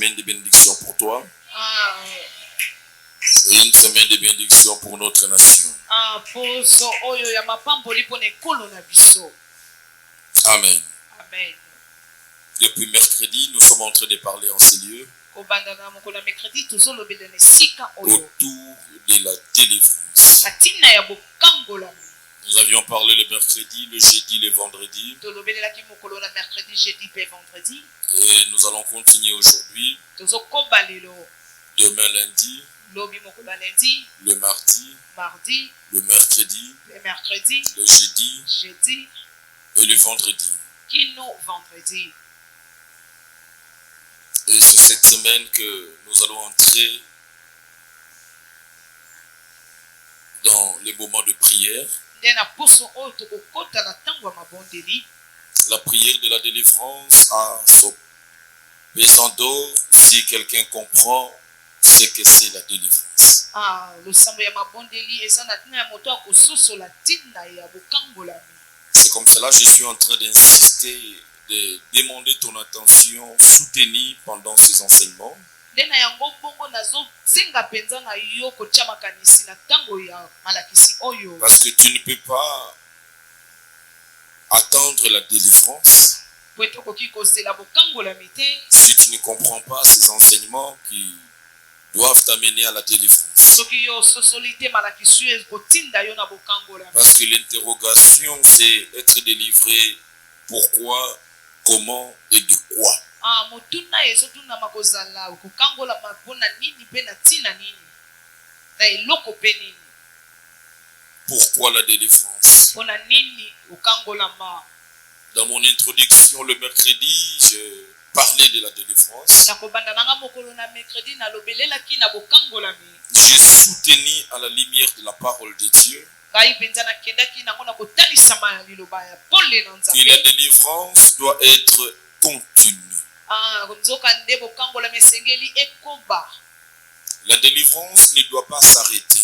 semaine de bénédiction pour toi. Et une semaine de bénédiction pour notre nation. Amen. Amen. Depuis mercredi, nous sommes en train de parler en ces lieux autour de la délivrance. Nous avions parlé le mercredi, le jeudi, le vendredi. Et nous allons continuer aujourd'hui. Demain lundi. Le mardi. Le mercredi. Le jeudi. Et le vendredi. Et c'est cette semaine que nous allons entrer dans les moments de prière. La prière de la délivrance a son pesant d'or si quelqu'un comprend ce que c'est la délivrance. C'est comme cela que je suis en train d'insister, de demander ton attention soutenue pendant ces enseignements. Parce que tu ne peux pas attendre la délivrance si tu ne comprends pas ces enseignements qui doivent t'amener à la délivrance. Parce que l'interrogation, c'est être délivré. Pourquoi, comment et de quoi? Pourquoi la délivrance? Dans mon introduction le mercredi, je parlais de la délivrance. J'ai soutenu à la lumière de la parole de Dieu que la délivrance doit être continue. La délivrance ne doit pas s'arrêter.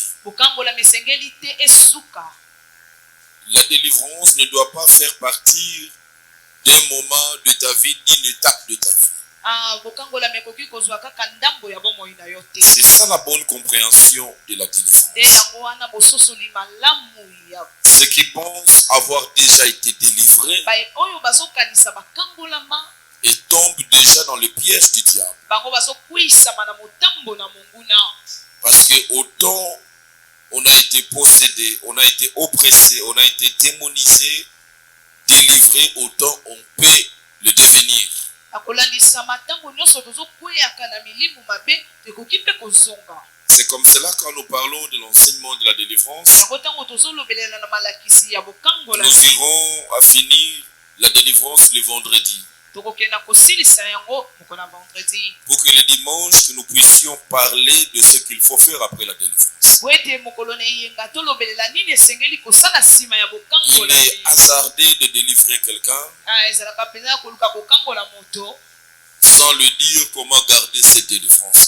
La délivrance ne doit pas faire partir d'un moment de ta vie, d'une étape de ta vie. C'est ça la bonne compréhension de la délivrance. Ceux qui pensent avoir déjà été délivrés et tombent déjà dans le piège du diable. Parce que autant on a été possédé, on a été oppressé, on a été démonisé, délivré, autant on peut le devenir. C'est comme cela quand nous parlons de l'enseignement de la délivrance. Nous irons à finir la délivrance le vendredi. Pour que le dimanche, que nous puissions parler de ce qu'il faut faire après la délivrance. Il est hasardé de délivrer quelqu'un sans lui dire comment garder cette délivrance.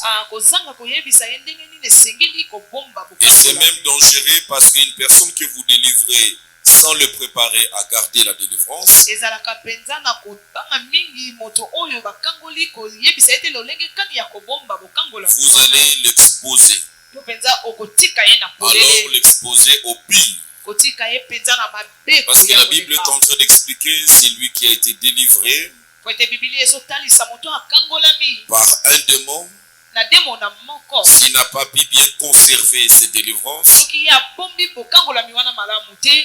Et c'est même dangereux parce qu'une personne que vous délivrez sans le préparer à garder la délivrance, vous allez l'exposer. Alors l'exposer au pire. Parce que la Bible est en train d'expliquer celui qui a été délivré par un démon. S'il n'a pas pu bien conserver ses délivrances,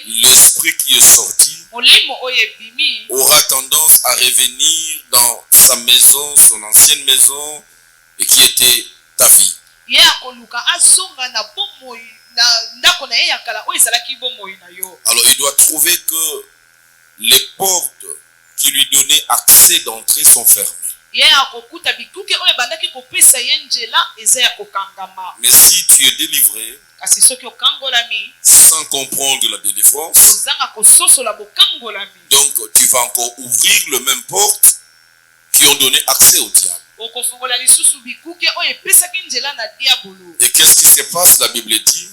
l'esprit qui est sorti aura tendance à revenir dans sa maison, son ancienne maison, et qui était ta vie. Alors il doit trouver que les portes qui lui donnaient accès d'entrée sont fermées. Mais si tu es délivré sans comprendre la délivrance, donc tu vas encore ouvrir les mêmes portes qui ont donné accès au diable. Et qu'est-ce qui se passe? La Bible dit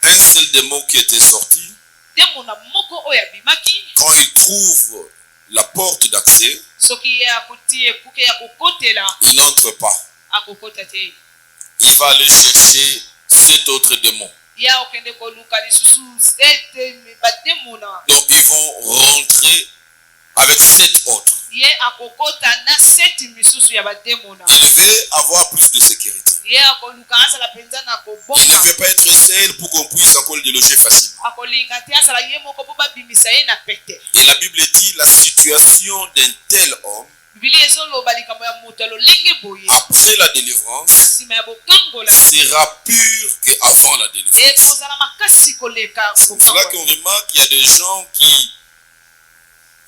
un seul démon qui était sorti, quand il trouve la porte d'accès, il n'entre pas. Il va aller chercher 7 autres démons. Donc ils vont rentrer avec 7 autres. Il veut avoir plus de sécurité. Il ne veut pas être seul pour qu'on puisse encore le déloger facilement. Et la Bible dit la situation d'un tel homme après la délivrance sera pure qu'avant la délivrance. C'est pour cela qu'on remarque qu'il y a des gens qui,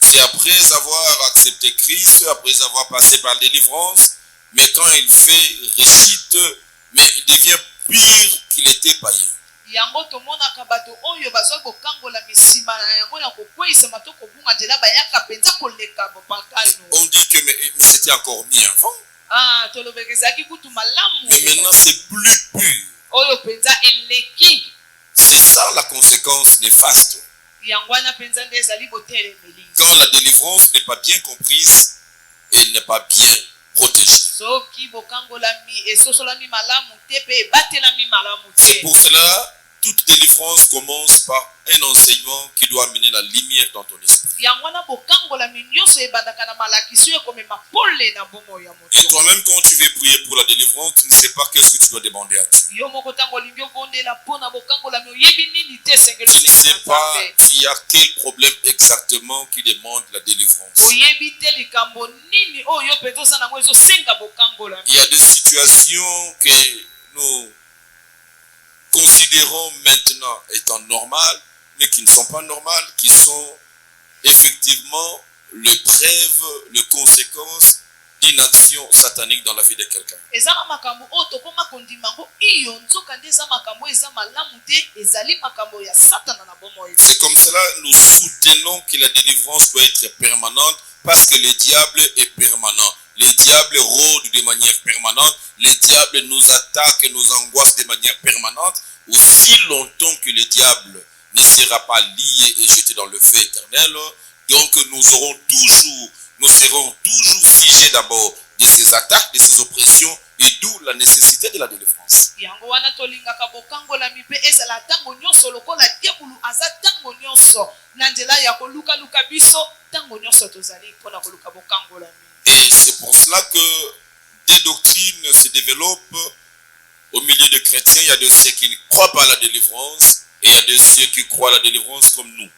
c'est après avoir accepté Christ, après avoir passé par la délivrance, mais quand il fait récite, mais il devient pire qu'il était païen. On dit que mais c'était encore mieux avant. Mais maintenant c'est plus pur. C'est ça la conséquence néfaste. Quand la délivrance n'est pas bien comprise et n'est pas bien protégée. C'est pour cela toute délivrance commence par un enseignement qui doit amener la lumière dans ton esprit. Et toi-même, quand tu veux prier pour la délivrance, tu ne sais pas qu'est-ce que tu dois demander à Dieu. Tu ne sais pas il y a quel problème exactement qui demande la délivrance. Il y a des situations que nous considérons maintenant étant normales, mais qui ne sont pas normales, qui sont effectivement le preuve, les conséquences d'une action satanique dans la vie de quelqu'un. C'est comme cela nous soutenons que la délivrance doit être permanente parce que le diable est permanent. Les diables rôdent de manière permanente. Les diables nous attaquent et nous angoissent de manière permanente. Aussi longtemps que le diable ne sera pas lié et jeté dans le feu éternel, donc nous serons toujours figés d'abord de ces attaques, de ces oppressions, et d'où la nécessité de la délivrance. Et c'est pour cela que des doctrines se développent au milieu des chrétiens. Il y a de ceux qui ne croient pas à la délivrance et il y a de ceux qui croient à la délivrance comme nous.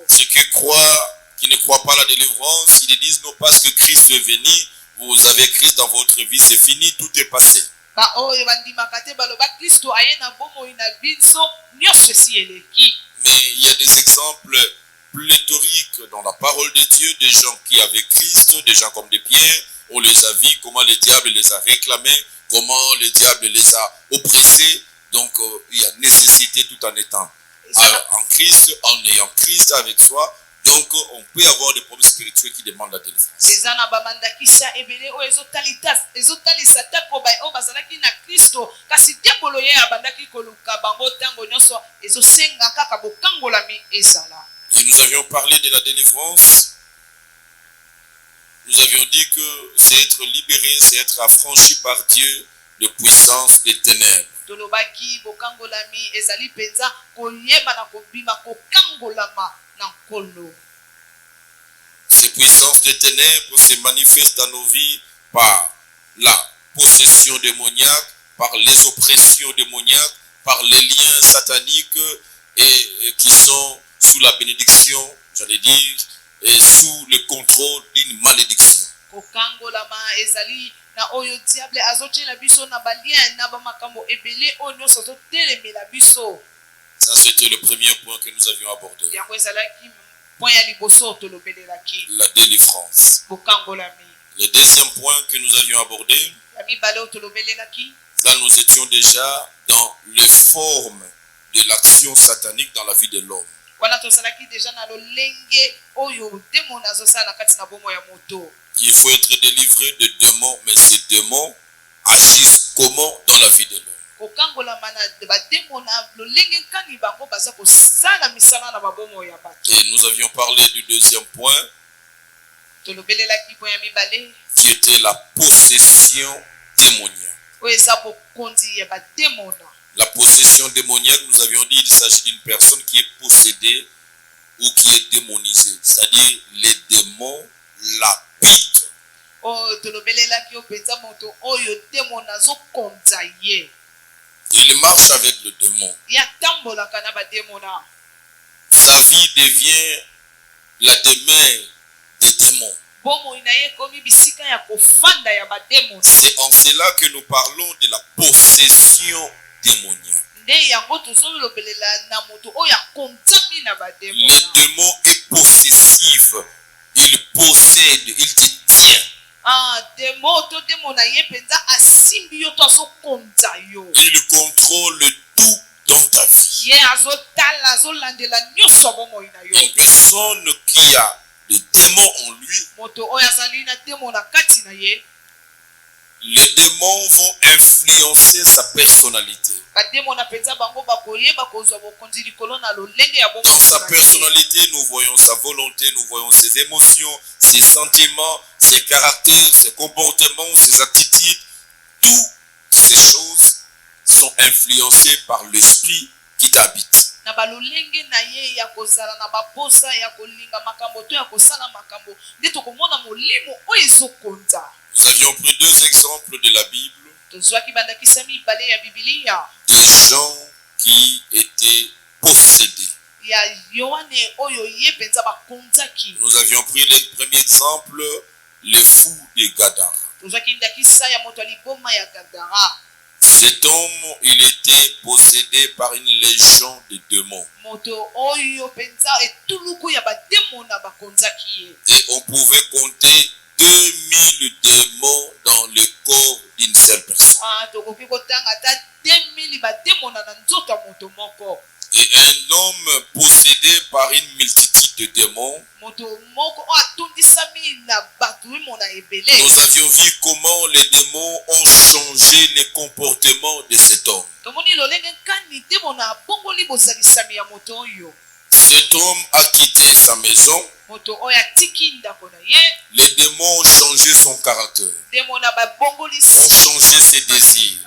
Ceux qui ne croient pas à la délivrance, ils disent non, parce que Christ est venu, vous avez Christ dans votre vie, c'est fini, tout est passé. Mais il y a des exemples pléthoriques dans la parole de Dieu, des gens qui avaient Christ, des gens comme des Pierre, on les a vus, comment le diable les a réclamés, comment le diable les a oppressés. Donc il y a nécessité tout en étant en Christ, en ayant Christ avec soi. Donc on peut avoir des problèmes spirituels qui demandent la délivrance. Et nous avions parlé de la délivrance. Nous avions dit que c'est être libéré, c'est être affranchi par Dieu de puissance des ténèbres. Ces puissances des ténèbres se manifestent dans nos vies par la possession démoniaque, par les oppressions démoniaques, par les liens sataniques et qui sont sous la bénédiction, j'allais dire, et sous le contrôle d'une malédiction. Ça, c'était le premier point que nous avions abordé. La délivrance. Le deuxième point que nous avions abordé, là nous étions déjà dans les formes de l'action satanique dans la vie de l'homme. Il faut être délivré de démons, mais ces démons agissent comment dans la vie de l'homme. Et nous avions parlé du deuxième point, qui était la possession démoniaque. La possession démoniaque, nous avions dit, il s'agit d'une personne qui est possédée ou qui est démonisée. C'est-à-dire, les démons l'habitent. Il marche avec le démon. Sa vie devient la demeure des démons. C'est en cela que nous parlons de la possession démoniaque. Le démon est possessif. Il possède, il te tient. Il contrôle tout dans ta vie. Une personne qui a le démon en lui, les démons vont influencer sa personnalité. Dans sa personnalité, nous voyons sa volonté, nous voyons ses émotions, ses sentiments, ses caractères, ses comportements, ses attitudes. Toutes ces choses sont influencées par l'esprit qui t'habite. Nous avions pris deux exemples de la Bible. Des gens qui étaient possédés. Nous avions pris le premier exemple, les fous de Gadara. Cet homme, il était possédé par une légion de démons. Et on pouvait compter 2000 démons dans le corps d'une seule personne. Et un homme possédé par une multitude de démons, nous avions vu comment les démons ont changé les comportements de cet homme. Cet homme a quitté sa maison. Les démons ont changé son caractère, ont changé ses désirs,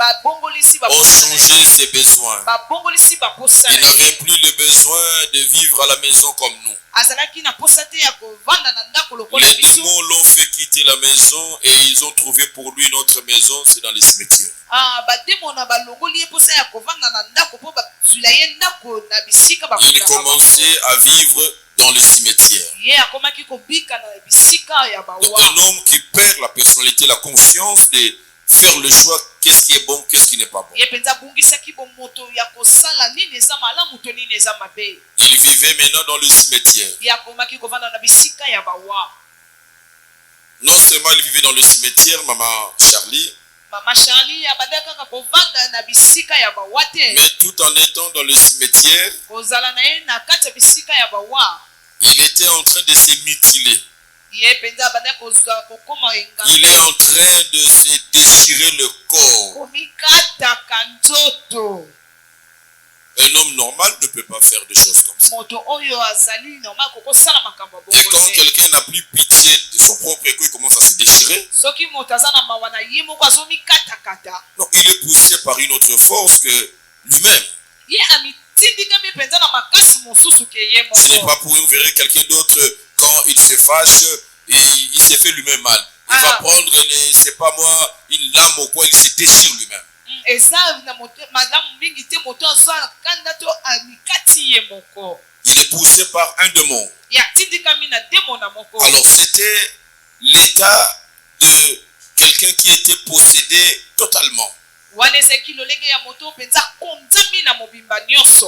ont changé ses besoins. Il n'avait plus le besoin de vivre à la maison comme nous. Les démons l'ont fait quitter la maison et ils ont trouvé pour lui une autre maison, c'est dans les cimetières. Il commençait à vivre dans les cimetières. Donc, un homme qui perd la personnalité, la conscience de faire le choix, qu'est-ce qui est bon, qu'est-ce qui n'est pas bon. Il vivait maintenant dans le cimetière. Non seulement il vivait dans le cimetière, maman Charlie, mais tout en étant dans le cimetière, il était en train de se mutiler. Il est en train de se déchirer le corps. Un homme normal ne peut pas faire des choses comme ça. Et quand quelqu'un n'a plus pitié de son propre corps, il commence à se déchirer. Non, il est poussé par une autre force que lui-même. Ce n'est pas pour vous verrez quelqu'un d'autre, quand il se fâche, il se fait lui-même mal. Il va prendre, c'est pas moi, une lame au coin, il se déchire lui-même. Il est poussé par un démon. Alors c'était l'état de quelqu'un qui était possédé totalement.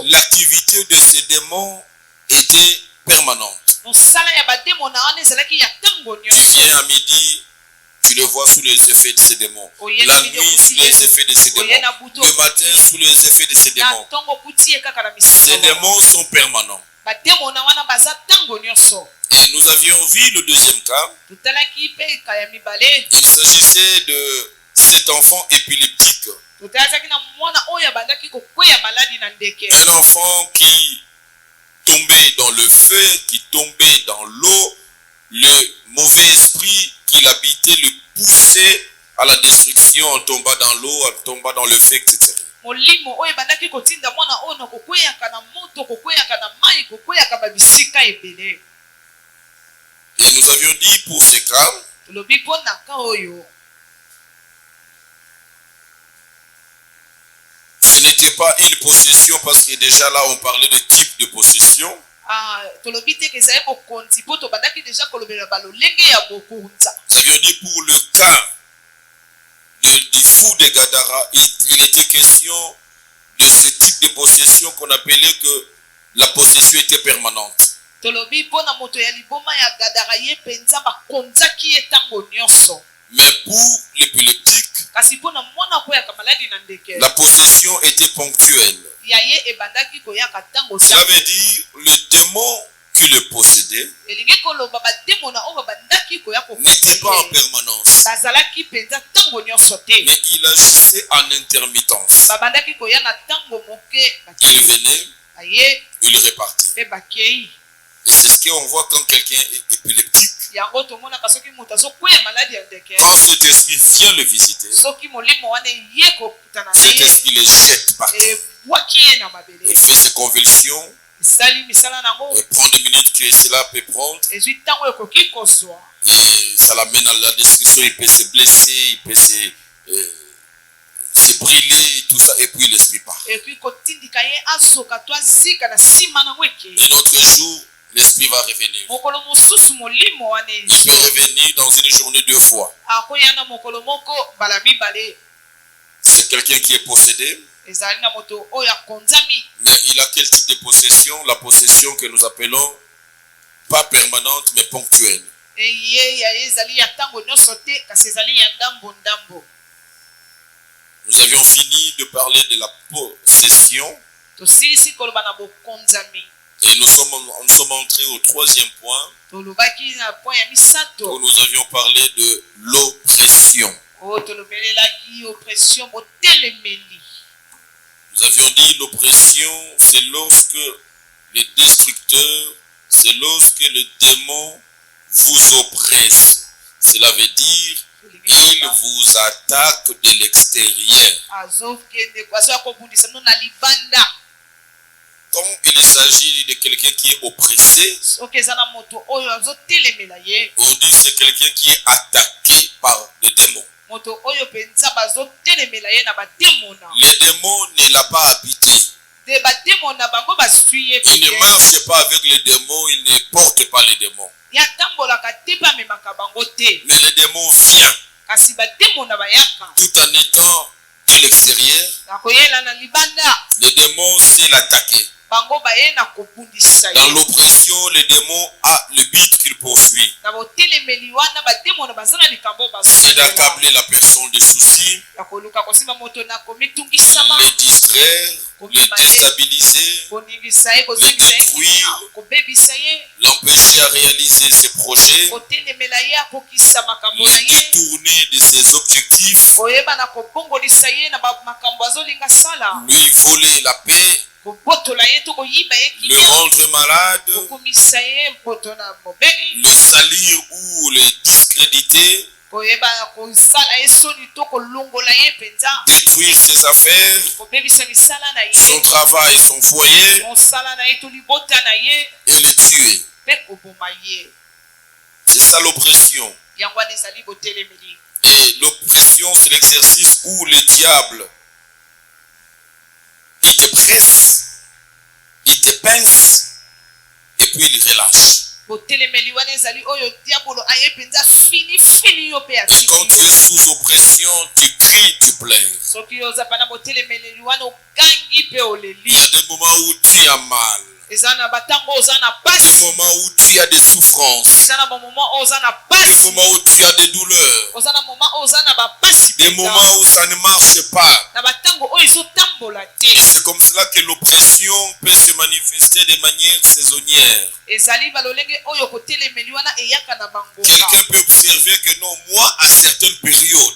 L'activité de ces démons était permanente. Tu viens à midi, tu le vois sous les effets de ces démons. La nuit, sous les effets de ces démons. Le matin, sous les effets de ces démons. Ces démons sont permanents. Et nous avions vu le deuxième cas. Il s'agissait de cet cet enfant épileptique. Un enfant qui tombait dans le feu, qui tombait dans l'eau, le mauvais esprit qui l'habitait le poussait à la destruction en tombant dans l'eau, en tombant dans le feu, etc. Et nous avions dit pour ces cas, ce n'était pas une possession parce que déjà là on parlait de type de possession. Nous avions dit pour le cas du fou de Gadara, il était question de ce type de possession qu'on appelait que la possession était permanente. Mais pour l'épileptique, la possession était ponctuelle. Cela veut dire le démon qui le possédait n'était pas en permanence, mais il agissait en intermittence. Il venait, il repartait. Et c'est ce qu'on voit quand quelqu'un est épileptique. Quand cet esprit vient le visiter, cet esprit le jette partout. Il fait ses convulsions. Il prend des minutes que cela peut prendre. Et ça l'amène à la destruction. Il peut se blesser, il peut se brûler et tout ça. Et puis l'esprit part. Et l'autre jour, l'esprit va revenir. Il peut revenir dans une journée 2 fois. C'est quelqu'un qui est possédé. Mais il a quel type de possession? La possession que nous appelons pas permanente mais ponctuelle. Nous avions fini de parler de la possession. Et nous sommes entrés au 3e point où nous avions parlé de l'oppression. Nous avions dit l'oppression, c'est lorsque les destructeurs, c'est lorsque le démon vous oppresse. Cela veut dire il vous attaque de l'extérieur. Quand il s'agit de quelqu'un qui est oppressé, on dit c'est quelqu'un qui est attaqué par le démon. Le démon ne l'a pas habité. Il ne marche pas avec le démon, il ne porte pas le démon. Mais le démon vient tout en étant de l'extérieur. Le démon sait l'attaquer. Dans l'oppression, le démon a le but qu'il poursuit. C'est d'accabler la personne de soucis, le distraire, le déstabiliser, le détruire, l'empêcher à réaliser ses projets, le détourner de ses objectifs, lui voler la paix, le rendre malade, le salir ou le discréditer, détruire ses affaires, son travail, son foyer, et le tuer. C'est ça l'oppression. Et l'oppression, c'est l'exercice où le diable, il te presse, il te pince, et puis il relâche. Et quand tu es sous oppression, tu cries, tu pleures. Il y a des moments où tu as mal. Des moments où tu as des souffrances. Des moments où tu as des douleurs. Des moments où ça ne marche pas. Et c'est comme cela que l'oppression peut se manifester de manière saisonnière. Quelqu'un peut observer que non, moi, à certaines périodes,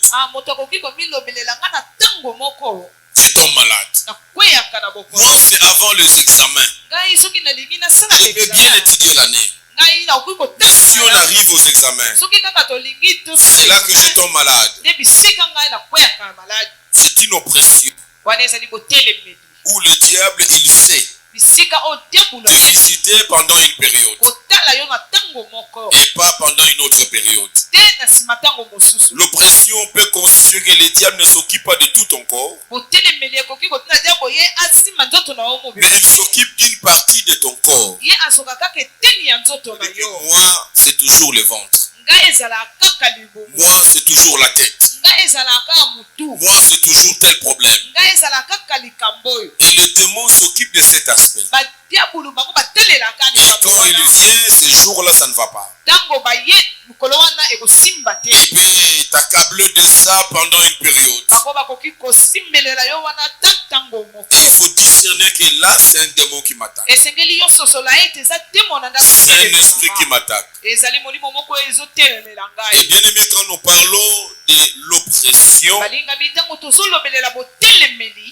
je tombe malade. Moi, c'est avant les examens. Je peux bien étudier l'année. Mais si on arrive aux examens, c'est là que je tombe malade. C'est une oppression où le diable, il sait te visiter pendant une période et pas pendant une autre période. L'oppression peut constituer que le diable ne s'occupe pas de tout ton corps, mais il s'occupe d'une partie de ton corps. Moi, c'est toujours le ventre. Moi, c'est toujours la tête. Moi, c'est toujours tel problème. Et le démon s'occupe de cet aspect. Et quand il vient, ce jour-là, ça ne va pas. Il peut t'accabler de ça pendant une période. Et il faut discerner que là, c'est un démon qui m'attaque. C'est un esprit qui m'attaque. Et bien aimé, quand nous parlons de l'oppression,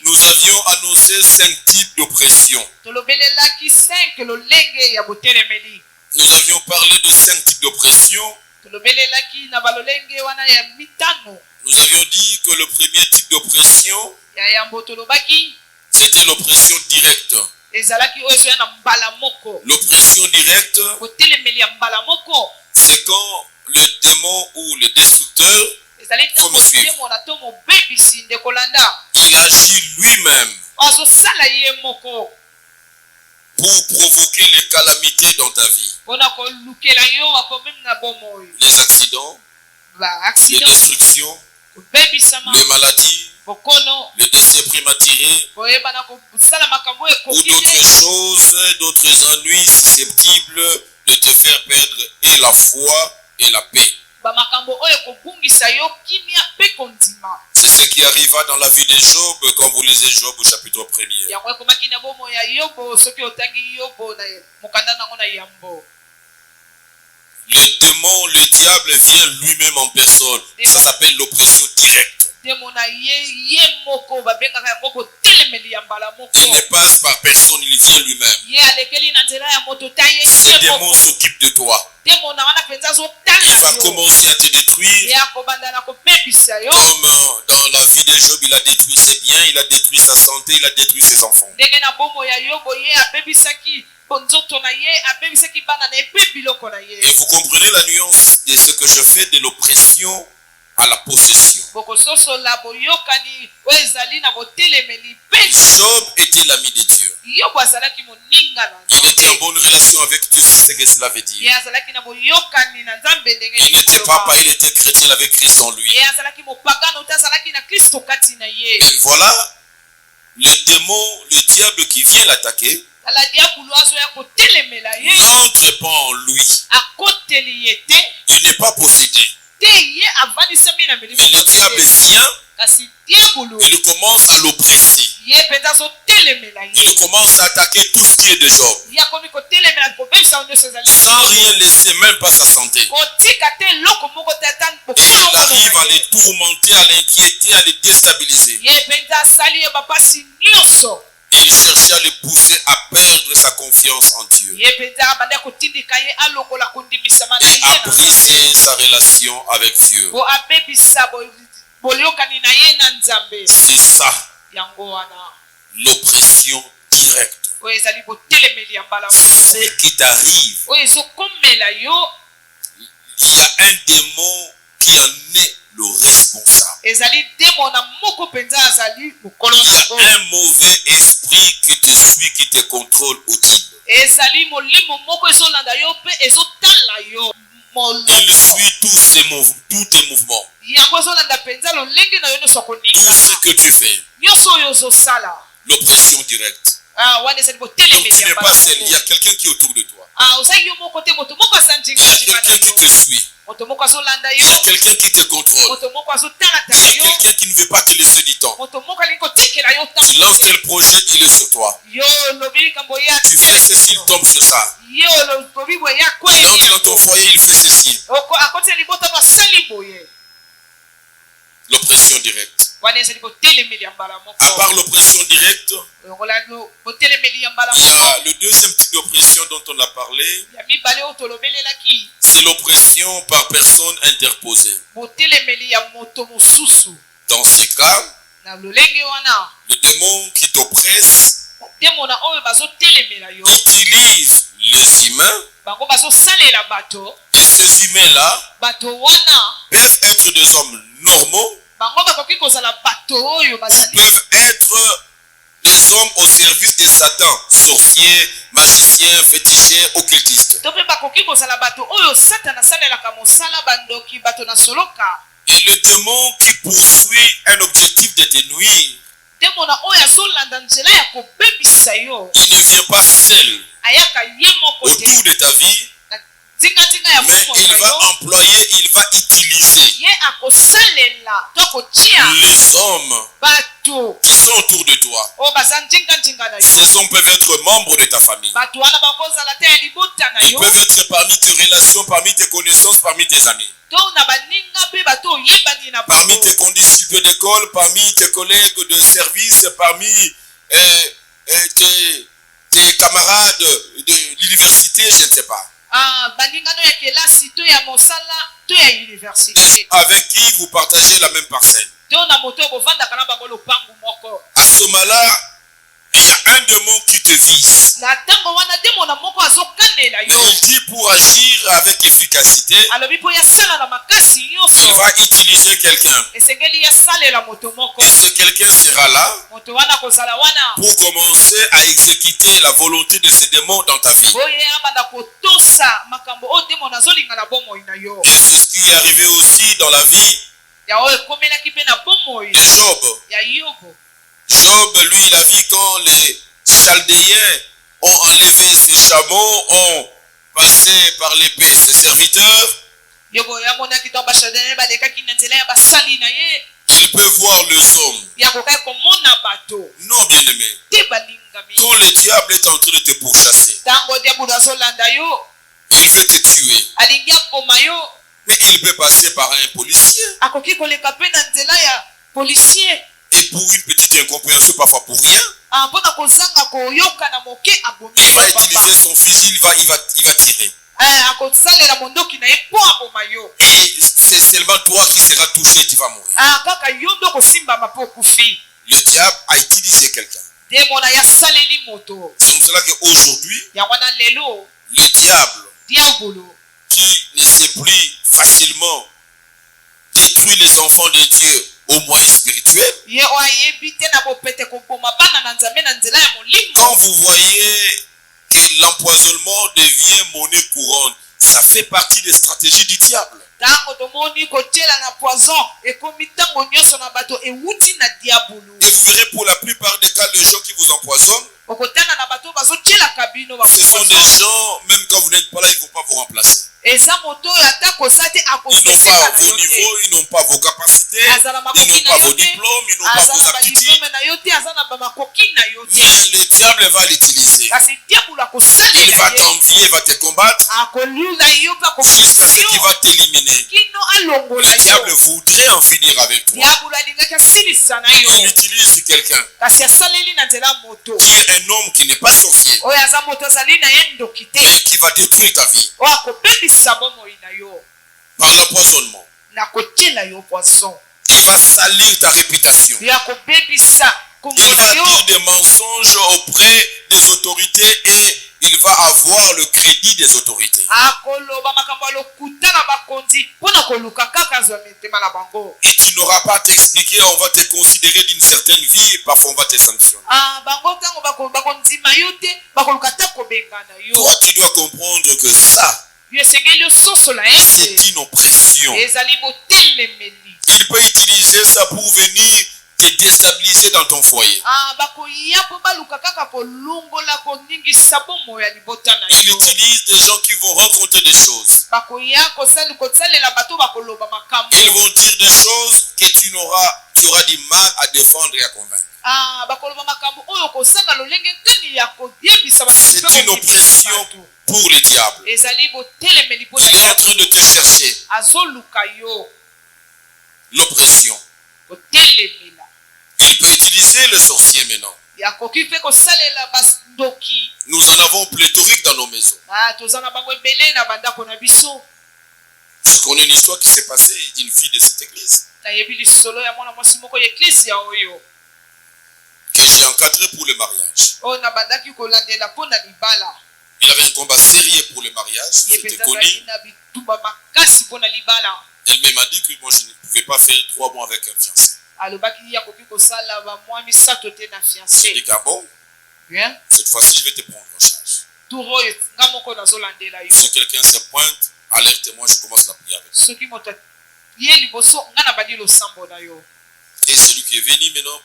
nous avions annoncé 5 types d'oppression. Nous avions parlé de 5 types d'oppression. Nous avions dit que le premier type d'oppression, c'était l'oppression directe. L'oppression directe, c'est quand le démon ou le destructeur, il agit lui-même pour provoquer les calamités dans ta vie. Les accidents, les destructions, les maladies, le décès prématuré, ou d'autres choses, d'autres ennuis susceptibles de te faire perdre et la foi et la paix. C'est ce qui arriva dans la vie de Job, quand vous lisez Job au chapitre 1er. Le démon, le diable vient lui-même en personne. Ça s'appelle l'oppression directe. Il ne passe par personne, il vient lui-même. Ce démon s'occupe de toi. Il va commencer à te détruire. Comme dans la vie de Job, il a détruit ses biens, il a détruit sa santé, il a détruit ses enfants. Et vous comprenez la nuance de ce que je fais de l'oppression à la possession. Job était l'ami de Dieu. Il était en bonne relation avec Dieu, c'est ce que cela veut dire. Il n'était pas païen, il était chrétien, il avait Christ en lui. Et voilà, le démon, le diable qui vient l'attaquer, n'entre pas en lui. Il n'est pas possédé. Mais le diable vient, il commence à l'oppresser. Il commence à attaquer tout ce qui est de Job. Sans rien laisser, même pas sa santé. Et il arrive à les tourmenter, à l'inquiéter, à les déstabiliser. Et il cherchait à les pousser à perdre sa confiance en Dieu. Et à briser sa relation avec Dieu. C'est ça, l'oppression directe. Ce qui t'arrive, il y a un démon qui en est le responsable. Il y a un mauvais esprit qui te suit, qui te contrôle au-dessus. Il suit tous tes mouvements. Tout ce que tu fais. L'oppression directe. Donc tu n'es pas seul, il y a quelqu'un qui est autour de toi. Il y a quelqu'un qui te suit. Il y a quelqu'un qui te contrôle. Il y a quelqu'un qui ne veut pas te laisser du temps. Tu lances tel projet, il est sur toi. Tu fais ceci, il tombe sur ça. Il entre dans ton foyer, il fait ceci. L'oppression directe. À part l'oppression directe, il y a le deuxième type d'oppression dont on a parlé. C'est l'oppression par personne interposée. Dans ces cas, le démon qui t'oppresse utilise les humains. Et ces humains-là peuvent être des hommes normaux ou peuvent être des hommes au service de Satan, sorciers, magiciens, féticheurs, occultistes. Et le démon qui poursuit un objectif de te nuire, il ne vient pas seul autour de ta vie, mais il va employer, il va utiliser les hommes qui sont autour de toi. Ces hommes peuvent être membres de ta famille. Ils peuvent être parmi tes relations, parmi tes connaissances, parmi tes amis. Parmi tes condisciples d'école, parmi tes collègues de service, parmi tes camarades de l'université, je ne sais pas. Avec qui vous partagez la même parcelle. À ce moment-là, il y a un démon qui te vise. Mais il dit pour agir avec efficacité, il va utiliser quelqu'un. Et ce quelqu'un sera là pour commencer à exécuter la volonté de ce démon dans ta vie. Et c'est ce qui est arrivé aussi dans la vie de Job. Job, lui, il a vu quand les Chaldéens ont enlevé ses chameaux, ont passé par l'épée ses serviteurs. Il peut voir les hommes. Non, bien-aimé. Quand le diable est en train de te pourchasser, il veut te tuer. Mais il peut passer par un policier. Et pour une petite incompréhension, parfois pour rien, il va utiliser son fusil, il va tirer. Et c'est seulement toi qui seras touché et tu vas mourir. Le diable a utilisé quelqu'un. C'est pour cela qu'aujourd'hui, le diable, qui ne sait plus facilement détruire les enfants de Dieu au moyen spirituel. Quand vous voyez que l'empoisonnement devient monnaie courante, ça fait partie des stratégies du diable. Et vous verrez pour la plupart des cas, les gens qui vous empoisonnent, ce sont des gens, même quand vous n'êtes pas là, ils ne vont pas vous remplacer. Ils n'ont pas vos niveaux, ils n'ont pas vos capacités, ils n'ont pas vos diplômes, ils n'ont pas vos aptitudes. Mais le diable va l'utiliser. Il va t'envier, il va te combattre, jusqu'à ce qu'il va t'éliminer. Le diable voudrait en finir avec toi. Il utilise quelqu'un qui est un homme qui n'est pas sorcier, mais qui va détruire ta vie par l'empoisonnement. Il va salir ta réputation. Il va dire des mensonges auprès des autorités et il va avoir le crédit des autorités. Et tu n'auras pas à t'expliquer, on va te considérer d'une certaine vie et parfois on va te sanctionner. Toi, tu dois comprendre que ça, c'est une oppression. Il peut utiliser ça pour venir te déstabiliser dans ton foyer. Il utilise des gens qui vont raconter des choses. Ils vont dire des choses que tu auras du mal à défendre et à convaincre. C'est une oppression pour le diable. Il est en train de te chercher. L'oppression. Il peut utiliser le sorcier maintenant. Nous en avons pléthorique dans nos maisons. Je connais une histoire qui s'est passée d'une fille de cette église que j'ai encadré pour le mariage. Il avait un combat sérieux pour le mariage. C'était connu. Elle m'a dit que moi je ne pouvais pas faire 3 mois avec un fiancé. J'ai dit ah bon, cette fois-ci je vais te prendre en charge. Si quelqu'un se pointe, alerte-moi, je commence la prière avec lui. Et celui qui est venu maintenant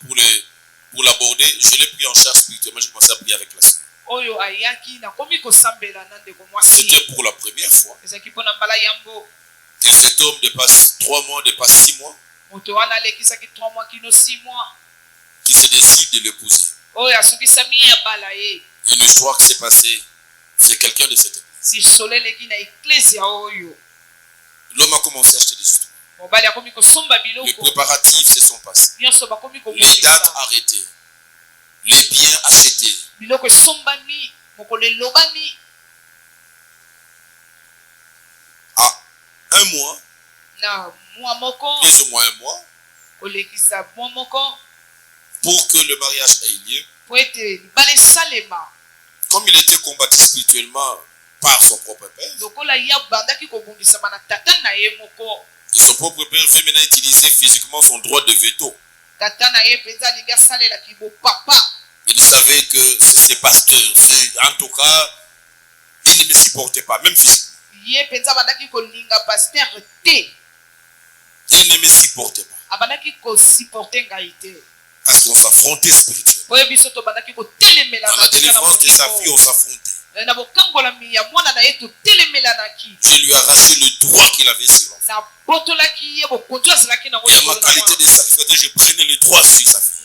pour l'aborder, je l'ai pris en charge spirituellement, j'ai commencé à prier avec la soeur. C'était pour la première fois que cet homme dépasse 3 mois, dépasse 6 mois, qui se décide de l'épouser. Une histoire qui s'est passée, c'est quelqu'un de cette église. L'homme a commencé à acheter des histoires. Les préparatifs se sont passés. Les dates arrêtées. Les biens achetés. À 1 mois, plus ou moins 1 mois, pour que le mariage ait lieu, comme il était combattu spirituellement par son propre père, et son propre père veut maintenant utiliser physiquement son droit de veto. Il savait que ces pasteurs, en tout cas, ils ne me supportaient pas, même physiquement. Ils ne me supportaient pas. Parce qu'on s'affrontait spirituellement. Dans la délivrance de sa fille, on s'affrontait. Je lui ai arraché le droit qu'il avait sur l'enfant. Et à ma qualité de sacrificateur, je prenais le droit sur sa fille.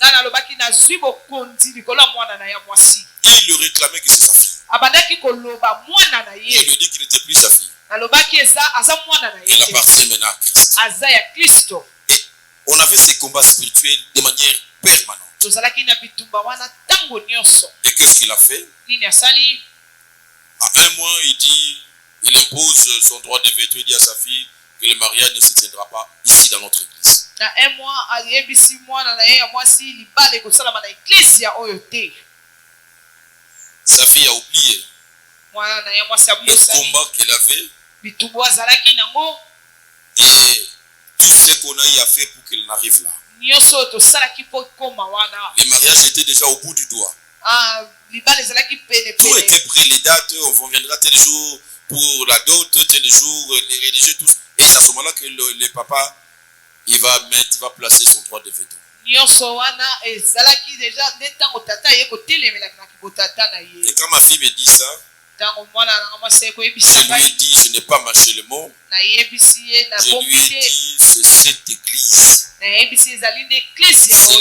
Il le réclamait que c'est sa fille. Je lui ai dit qu'il n'était plus sa fille. Il appartient maintenant à Christ. Et on avait ces combats spirituels de manière permanente. Et qu'est-ce qu'il a fait? À 1 mois, il impose son droit de veto. Il dit à sa fille que le mariage ne se tiendra pas ici dans notre église. Sa fille a oublié le combat qu'elle avait et tout ce qu'on a eu à faire pour qu'elle n'arrive là. Le mariage était déjà au bout du doigt. Tout était prêt, les dates, on viendra tel jour pour la dot, tel jour, les religieux, tous. Et c'est à ce moment-là que le papa, il va placer son droit de veto. Et quand ma fille me dit ça, je lui ai dit, je n'ai pas mâché le mot. Je lui ai dit, c'est cette église. C'est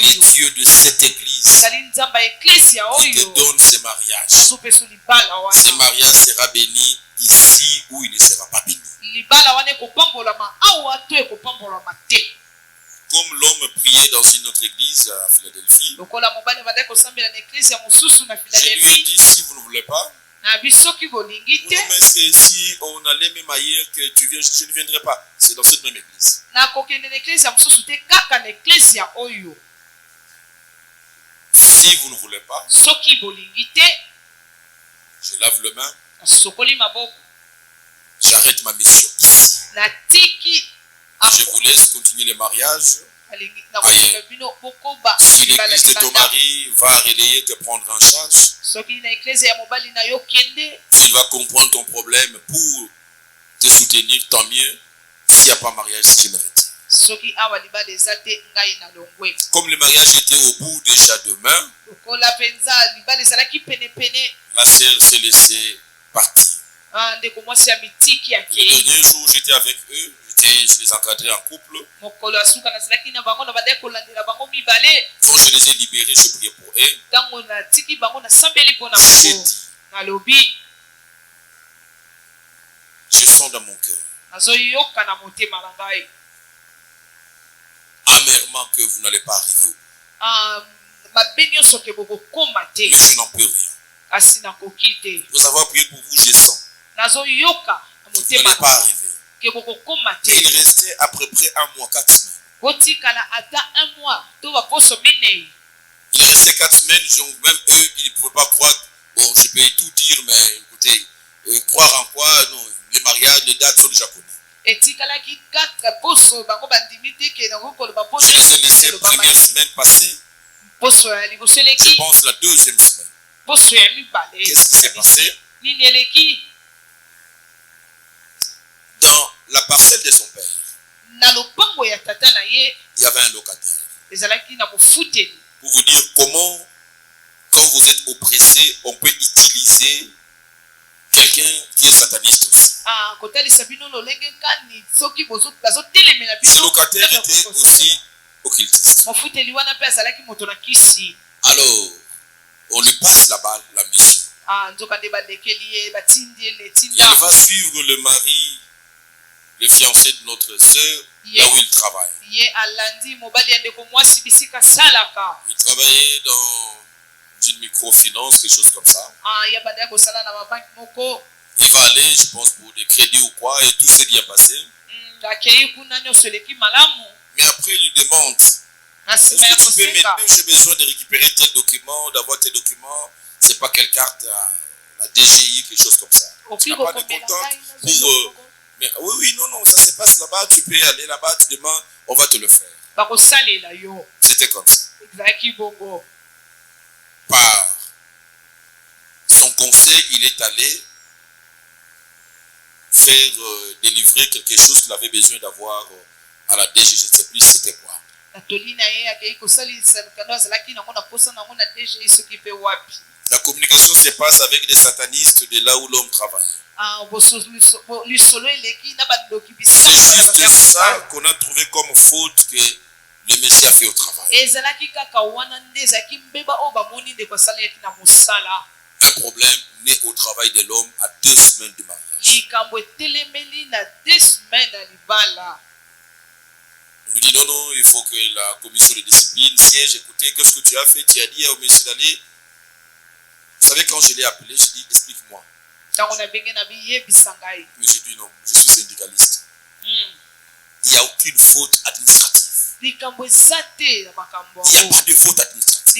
les dieux de cette église qui te donnent ce mariage. Ce mariage sera béni ici où il ne sera pas béni. Comme l'homme priait dans une autre église à Philadelphie, je lui ai dit, si vous ne voulez pas, mais si on allait même ailleurs que tu viens, je ne viendrai pas. C'est dans cette même église. Si vous ne voulez pas, je lave le main. J'arrête ma mission ici. Je vous laisse continuer le mariage. Si l'église de ton mari va relayer, te prendre en charge, s'il va comprendre ton problème pour te soutenir, tant mieux. S'il n'y a pas mariage, je me retire. Comme le mariage était au bout déjà demain, la sœur s'est laissée partir. Le dernier jour, j'étais avec eux, je les encadrais en couple. Quand je les ai libérés, je priais pour eux. J'ai dit, je sens dans mon cœur amèrement que vous n'allez pas arriver. Mais je n'en peux rien. Vous avoir prié pour vous, je sens. Vous n'allez pas arriver. Et il restait à peu près 1 mois, 4 semaines. Il restait 4 semaines, même eux, ils ne pouvaient pas croire. Bon, je peux tout dire, mais écoutez, croire en quoi? Non, les mariages, les dates sont déjà connues. Je les ai laissés la première semaine passée. Je pense la 2e semaine. Qu'est-ce qui s'est passé? Dans la parcelle de son père, il y avait un locataire. Pour vous dire comment, quand vous êtes oppressé, on peut utiliser quelqu'un qui est sataniste aussi. Ce locataire était aussi occultiste. Alors, on lui passe là-bas la mission. Il va suivre le mari, le fiancé de notre sœur, là où il travaille. Il travaillait dans une microfinance, quelque chose comme ça. Il va aller, je pense, pour des crédits ou quoi, et tout s'est bien passé. Mais après, il lui demande, est-ce que tu peux m'aider? J'ai besoin de récupérer tel document, d'avoir tel document. C'est pas quelle carte, la DGI, quelque chose comme ça. Tu n'as pas de contact pour... mais oui, non, ça se passe là-bas, tu peux aller là-bas, tu demandes, on va te le faire. C'était comme ça. Par son conseil, il est allé faire délivrer quelque chose qu'il avait besoin d'avoir à la DG, je ne sais plus c'était quoi. La communication se passe avec des satanistes de là où l'homme travaille. C'est juste ça qu'on a trouvé comme faute que le Messie a fait au travail. Un problème né au travail de l'homme à 2 semaines de mariage. On lui dit non, il faut que la commission de discipline siège. Écoutez, qu'est-ce que tu as fait? Tu as dit au monsieur d'aller. Vous savez, quand je l'ai appelé, je dis explique-moi. Mais j'ai dit non, je suis syndicaliste. Il n'y a aucune faute administrative. Il n'y a pas de faute administrative.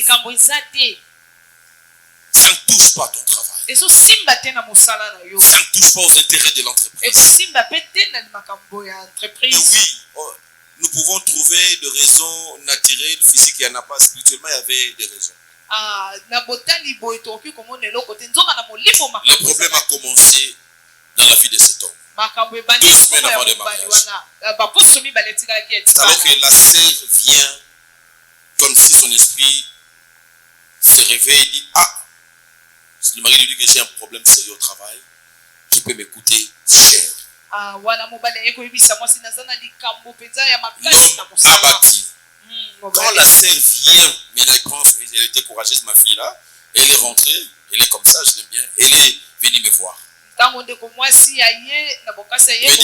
Ça ne touche pas à ton travail. Ça ne touche pas aux intérêts de l'entreprise. Mais oui, nous pouvons trouver des raisons naturelles, physiques, il n'y en a pas spirituellement, il y avait des raisons. Le problème a commencé dans la vie de cet homme. 2 semaines avant le mariage. Alors que la sœur vient, comme si son esprit se réveille et dit, le mari lui dit que j'ai un problème sérieux au travail, tu peux m'écouter, cher. L'homme abattu. Quand la sœur vient, mais elle pense, elle était courageuse, ma fille là, elle est rentrée, elle est comme ça, je l'aime bien, elle est venue me voir. Elle me dit,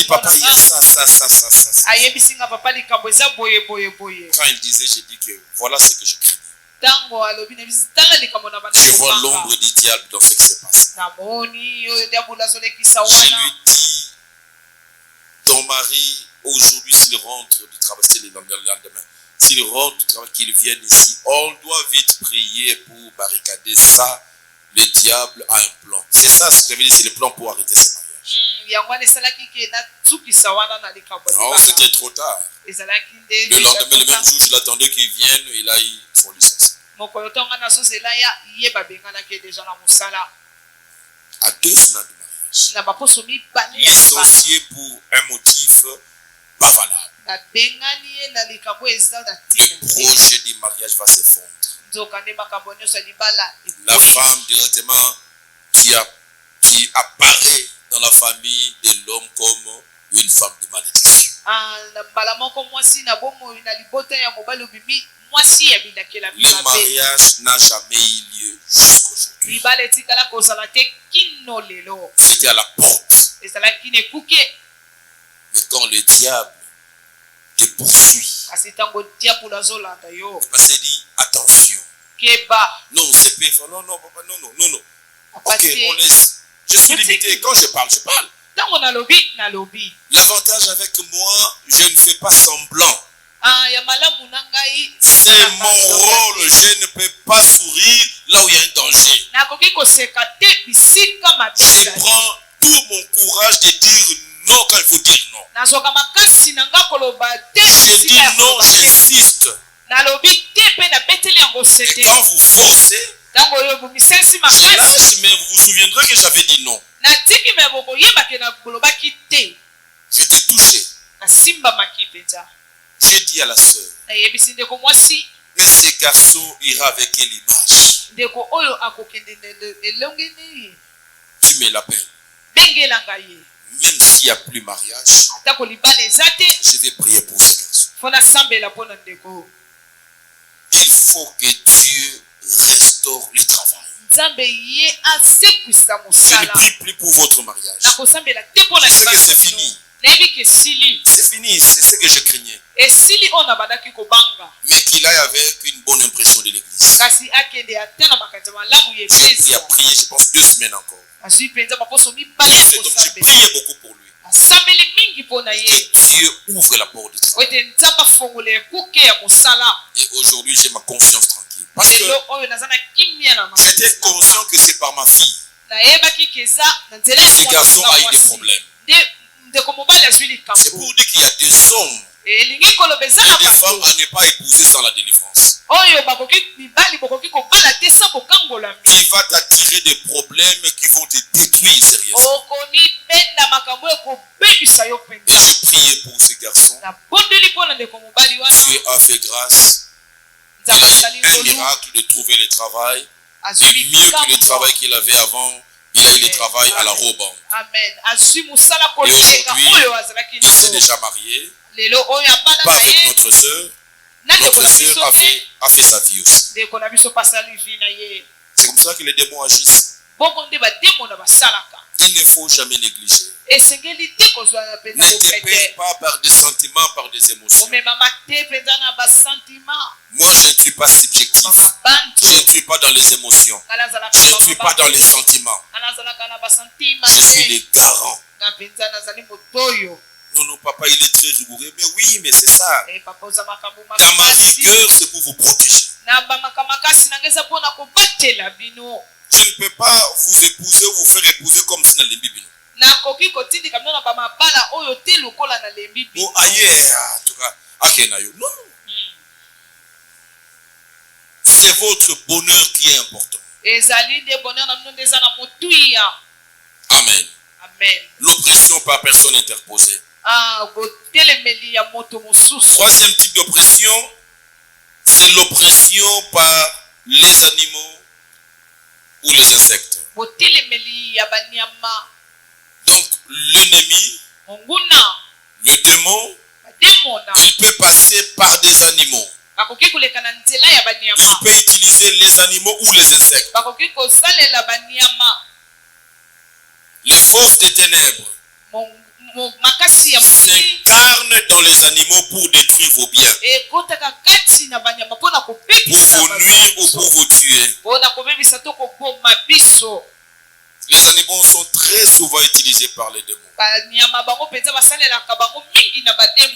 papa, il y a ça. Quand il disait, j'ai dit que voilà ce que je craignais. Je vois l'ombre du diable dans ce qui se passe. Je lui dis, ton mari, aujourd'hui, s'il rentre du travail, c'est le lendemain, s'il rentre du travail, qu'il vienne ici, on doit vite prier pour barricader ça. Le diable a un plan. C'est ça ce que j'avais dit, c'est le plan pour arrêter ce mariage. Oh, c'était trop tard. Le lendemain, le même jour, je l'attendais qu'il vienne et là, ils font le licencier. À 2 semaines de mariage. Licencié pour un motif pas valable. le projet du mariage va s'effondrer. La femme directement qui apparaît dans la famille de l'homme comme une femme de malédiction. Le mariage n'a jamais eu lieu jusqu'aujourd'hui. C'était à la porte. Mais quand le diable te poursuit, parce qu'il dit attention. Non, c'est pas. Non, papa, non. Ok, on laisse. Je suis limité. Quand je parle. L'avantage avec moi, je ne fais pas semblant. C'est mon rôle. Je ne peux pas sourire là où il y a un danger. Je prends tout mon courage de dire non quand il faut dire non. Je dis non, j'insiste. Et quand vous forcez, je lâche, mais vous vous souviendrez que j'avais dit non. Je t'ai touché. J'ai dit à la sœur, mais ce garçon ira avec quelle image? Tu me l'appelles. Même s'il n'y a plus mariage, je vais prier pour ce garçon. Il faut que Dieu restaure le travail. Je ne prie plus pour votre mariage. Je sais que c'est fini. C'est fini, c'est ce que je craignais. Mais qu'il aille avec une bonne impression de l'église. J'ai pris à prier, je pense 2 semaines encore. J'ai prié beaucoup pour lui. Et que Dieu ouvre la porte du travail. Et aujourd'hui, j'ai ma conscience tranquille. Parce que j'étais conscient que c'est par ma fille. Ce garçon a eu des problèmes. C'est pour dire qu'il y a des hommes et des femmes à ne pas épouser sans la délivrance. Qui va t'attirer des problèmes qui vont te détruire sérieusement. Et j'ai prié pour ce garçon. Dieu a fait grâce. Il a eu un miracle de trouver le travail. Et mieux que le travail qu'il avait avant, il a eu le travail à la Roban. Amen. Et aujourd'hui, il s'est déjà marié. Pas avec notre sœur. Notre sœur a fait sa vie aussi. C'est comme ça que les démons agissent. Il ne faut jamais négliger. Ne te perds pas par des sentiments, par des émotions. Moi, je ne suis pas subjectif. Je ne suis pas dans les émotions. Je ne suis pas dans les sentiments. Je suis le garant. Non, papa, il est très rigoureux. Mais oui, mais c'est ça. Dans ma rigueur, c'est pour vous protéger. Je ne peux pas vous épouser ou vous faire épouser comme si dans les bibines. Oh, aïe, en tout cas, non. C'est votre bonheur qui est important. Amen. L'oppression par personne interposée. Troisième type d'oppression, c'est l'oppression par les animaux ou les insectes. Donc l'ennemi, le démon, il peut passer par des animaux. Il peut utiliser les animaux ou les insectes. Les forces des ténèbres s'incarnent dans les animaux pour détruire vos biens, pour vous nuire ou pour vous tuer. Les animaux sont très souvent utilisés par les démons.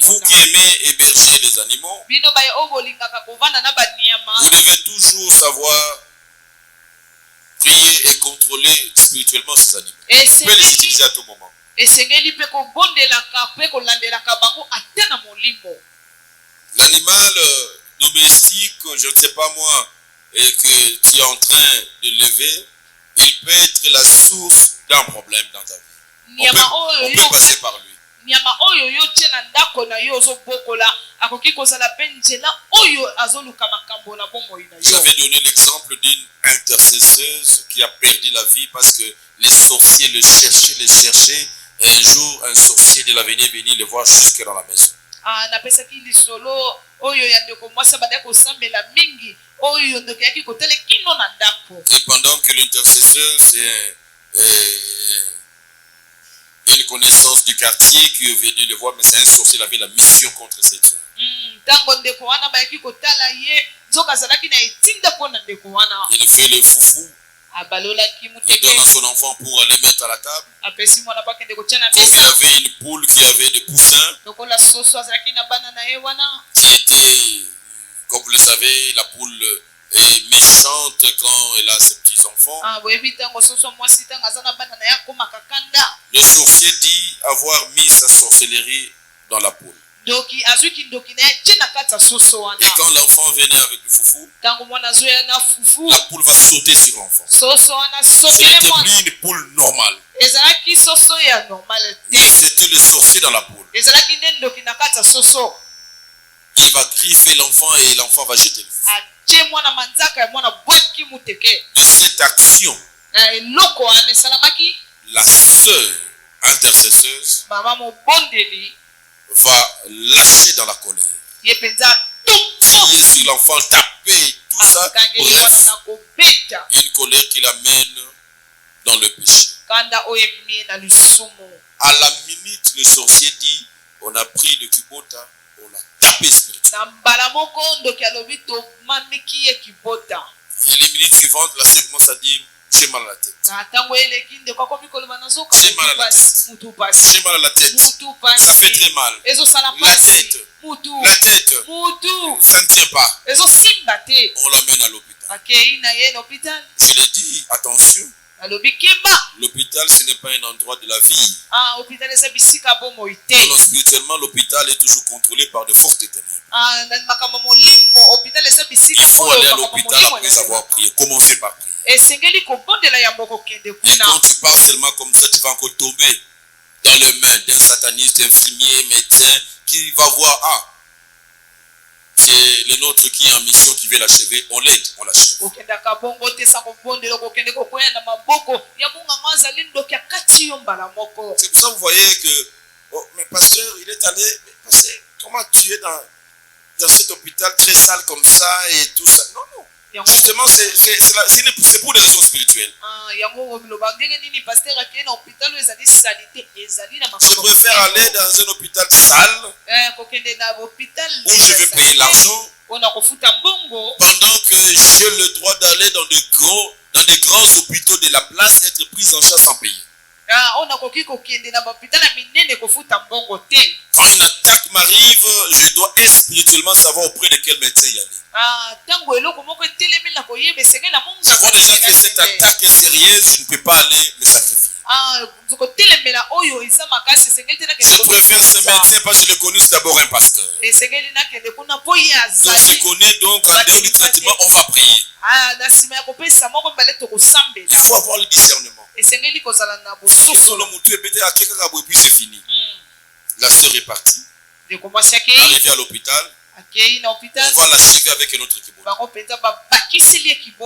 Vous qui aimez héberger les animaux, vous devez toujours savoir prier et contrôler spirituellement ces animaux. Vous pouvez les utiliser à tout moment. L'animal domestique, je ne sais pas moi, et que tu es en train de lever, il peut être la source d'un problème dans ta vie. On peut passer par lui. nyama oyo yo tie na ndako na yo ozobokola akoki kozala pe nzela oyo azoluka makambo na bomoi na yo. J'avais donné l'exemple d'une intercesseuse qui a perdu la vie parce que les sorciers le cherchaient. Et un jour, un sorcier de l'avenir est venu le voir jusque dans la maison. Napesaki lisolo oyo ya ndeko mwasi banda kosambela mingi oyo ndeko yaki kotele kino na ndako. Et pendant que l'intercesseur, c'est une connaissance du quartier qui est venu le voir, mais c'est un sorcier, il avait la mission contre cette heure. Il fait le foufou. Il donne à son enfant pour aller mettre à la table. Comme il y avait une poule qui avait des poussins, qui était, comme vous le savez, la poule est méchante quand elle a ses petits-enfants. Le sorcier dit avoir mis sa sorcellerie dans la poule. Et quand l'enfant venait avec le foufou, la poule va sauter sur l'enfant. Ce n'était plus une poule normale. Mais c'était le sorcier dans la poule. Il va griffer l'enfant et l'enfant va jeter le foufou. De cette action, la sœur intercesseuse va lâcher dans la colère. Crier sur l'enfant, taper, tout ça. Bref, une colère qui l'amène dans le péché. À la minute, le sorcier dit, on a pris le kibota, on l'a tapé spirituellement. Et les minutes suivantes, la sœur commence à dire, j'ai mal à la tête. J'ai mal à la tête. J'ai mal à la tête. Ça fait très mal. La tête. La tête. Ça ne tient pas. On l'amène à l'hôpital. Je l'ai dit, attention. L'hôpital, ce n'est pas un endroit de la vie. Non, spirituellement, l'hôpital est toujours contrôlé par de forces de ténèbres. Il faut aller à l'hôpital après avoir prié. Commencez par prier. Et quand tu pars seulement comme ça, tu vas encore tomber dans les mains d'un sataniste, infirmier, médecin, qui va voir, c'est le nôtre qui est en mission, qui veut l'achever, on l'aide, on l'achève. C'est pour ça que vous voyez que, mais pasteur, il est allé, mais pasteur, comment tu es dans cet hôpital très sale comme ça et tout ça? Non, non. Justement, c'est pour des raisons spirituelles. Je préfère aller dans un hôpital sale où je vais payer l'argent pendant que j'ai le droit d'aller dans des grands hôpitaux de la place, être pris en charge sans payer. Quand une attaque m'arrive, je dois spirituellement savoir auprès de quel médecin y aller. Savons déjà que cette attaque est sérieuse, je ne peux pas aller me sacrifier. Je préfère ce médecin parce que je le connais, c'est d'abord un pasteur. Donc je connais, donc en dehors du traitement, on va prier. Il faut avoir le discernement. C'est fini. La sœur est partie. Arrivée à l'hôpital, on va l'achever avec un autre kibota.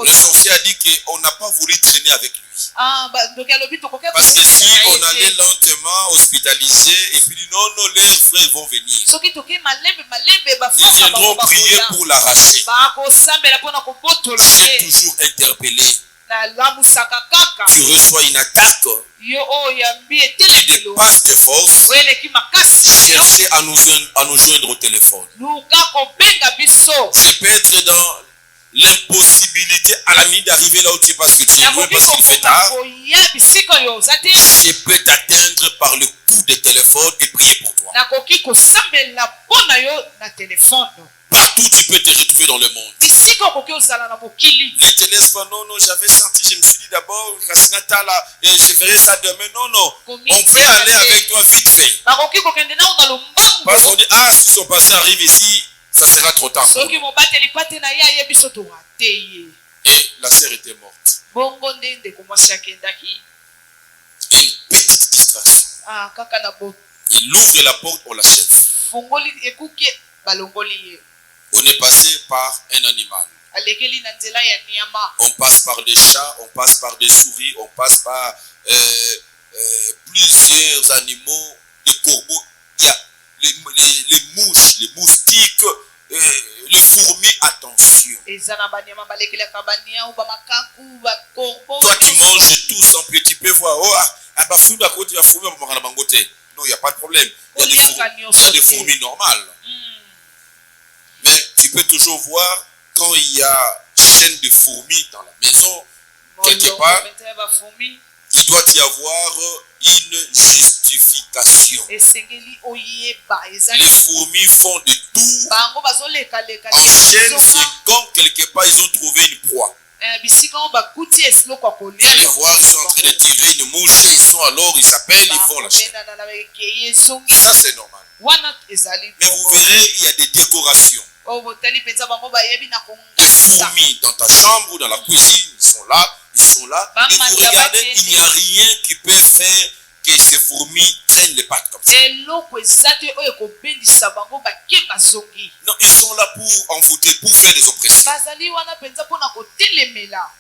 Le sorcier a dit qu'on n'a pas voulu traîner avec lui. Parce que si on allait lentement hospitaliser, et puis non, les frères vont venir. Ils viendront prier pour l'arracher. J'ai toujours interpellé. Tu reçois une attaque et des passes de force chercher à nous joindre au téléphone. Je peux être dans l'impossibilité à la minute d'arriver là où tu es parce que tu es loin, parce qu'il fait tard. Je peux t'atteindre par le coup de téléphone et prier pour toi. Partout tu peux te retrouver dans le monde. Ne te laisse pas, non, j'avais senti, je me suis dit d'abord, Kassinata là, et je ferai ça demain. Non, on peut aller avec toi vite fait. Parce qu'on dit, si son passé arrive ici, ça sera trop tard. Et la sœur était morte. Une petite distraction. Il Il ouvre la porte, on l'achève. fungoli ekuke balongoli ye On est passé par un animal. alekeli na nzela ya nyama On passe par des chats, on passe par des souris, on passe par plusieurs animaux, des corbeaux. Il y a les mouches, les moustiques, les fourmis. Attention. eza na banyama balekelaka baniau bamakaku bakorbo Toi qui manges tout sans que tu peux voir, oh, bah, fourmi à côté, la fourmi, on va bangoter. Non, il n'y a pas de problème. Il y a des fourmis normales. Mais tu peux toujours voir quand il y a chaîne de fourmis dans la maison, quelque part, il doit y avoir une justification. Les fourmis font de tout. En chaîne, c'est quand quelque part ils ont trouvé une proie. Vous allez voir, ils sont en train de tirer une mouche, ils s'appellent, ils font la chaîne. Ça c'est normal. Mais vous verrez, il y a des décorations. Les fourmis dans ta chambre ou dans la cuisine, ils sont là. Et vous regardez, il n'y a rien qui peut faire que ces fourmis traînent les pattes comme ça. Non, ils sont là pour envoûter, pour faire des oppressions.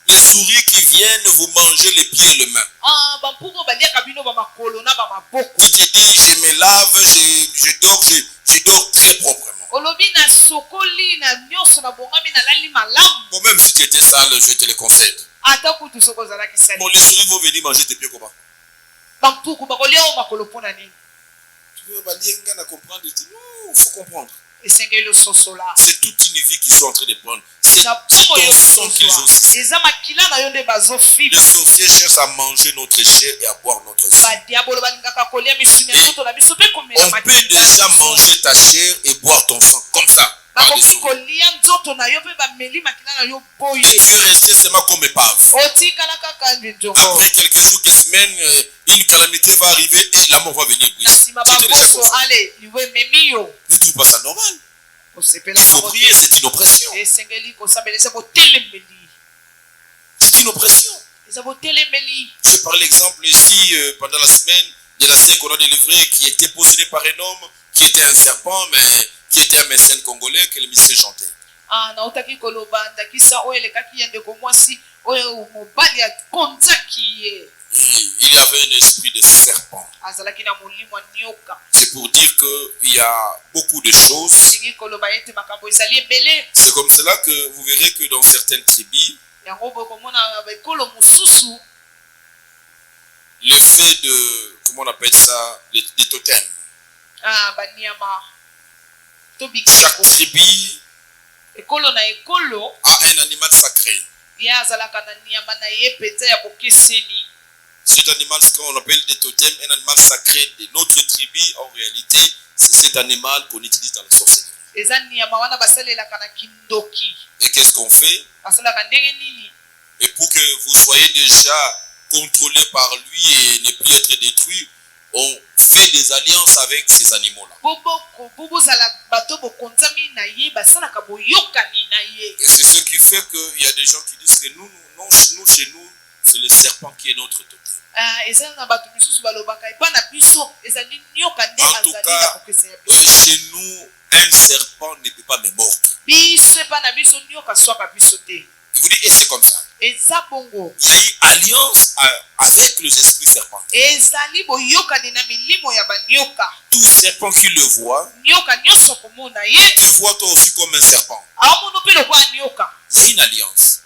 Les souris qui viennent vous manger les pieds et les mains. Tu te dis, je me lave, je dors très proprement. Bon, même si tu étais sale, je te le concède. Bon, les souris vont venir manger tes pieds comment? Tu veux comprendre? Non, il faut comprendre. C'est toute une vie qu'ils sont en train de prendre. C'est ton sang qu'ils ont sucé. Les sorciers cherchent à manger notre chair et à boire notre sang. Et on peut déjà manger ta chair et boire ton sang comme ça. Et tu es resté seulement comme épave. Après quelques jours, quelques semaines, une calamité va arriver et la mort va venir. Ne trouve pas ça normal. Il faut prier, c'est une oppression. C'est une oppression. Je prends l'exemple ici, pendant la semaine, il y a la sœur qu'on a délivrée qui était possédée par un homme qui était un serpent, mais qui était un médecin congolais que le musicien chantait. Il y avait un esprit de serpent. C'est pour dire qu'il y a beaucoup de choses. C'est comme cela que vous verrez que dans certaines tribus, le fait de, comment on appelle ça, des totems. Chaque tribu a un animal sacré. Cet animal, ce qu'on appelle des totems, un animal sacré de notre tribu, en réalité, c'est cet animal qu'on utilise dans la sorcellerie. Et qu'est-ce qu'on fait? Et pour que vous soyez déjà contrôlé par lui et ne plus être détruit, on fait des alliances avec ces animaux-là. Et c'est ce qui fait qu'il y a des gens qui disent que nous, chez nous, c'est le serpent qui est notre totem. En tout cas, chez nous, un serpent ne peut pas me mordre. Il vous dit, et c'est comme ça. Il y a eu alliance avec les esprits serpents. Tout serpent qui le voit, te voit toi aussi comme un serpent. Il y a une alliance.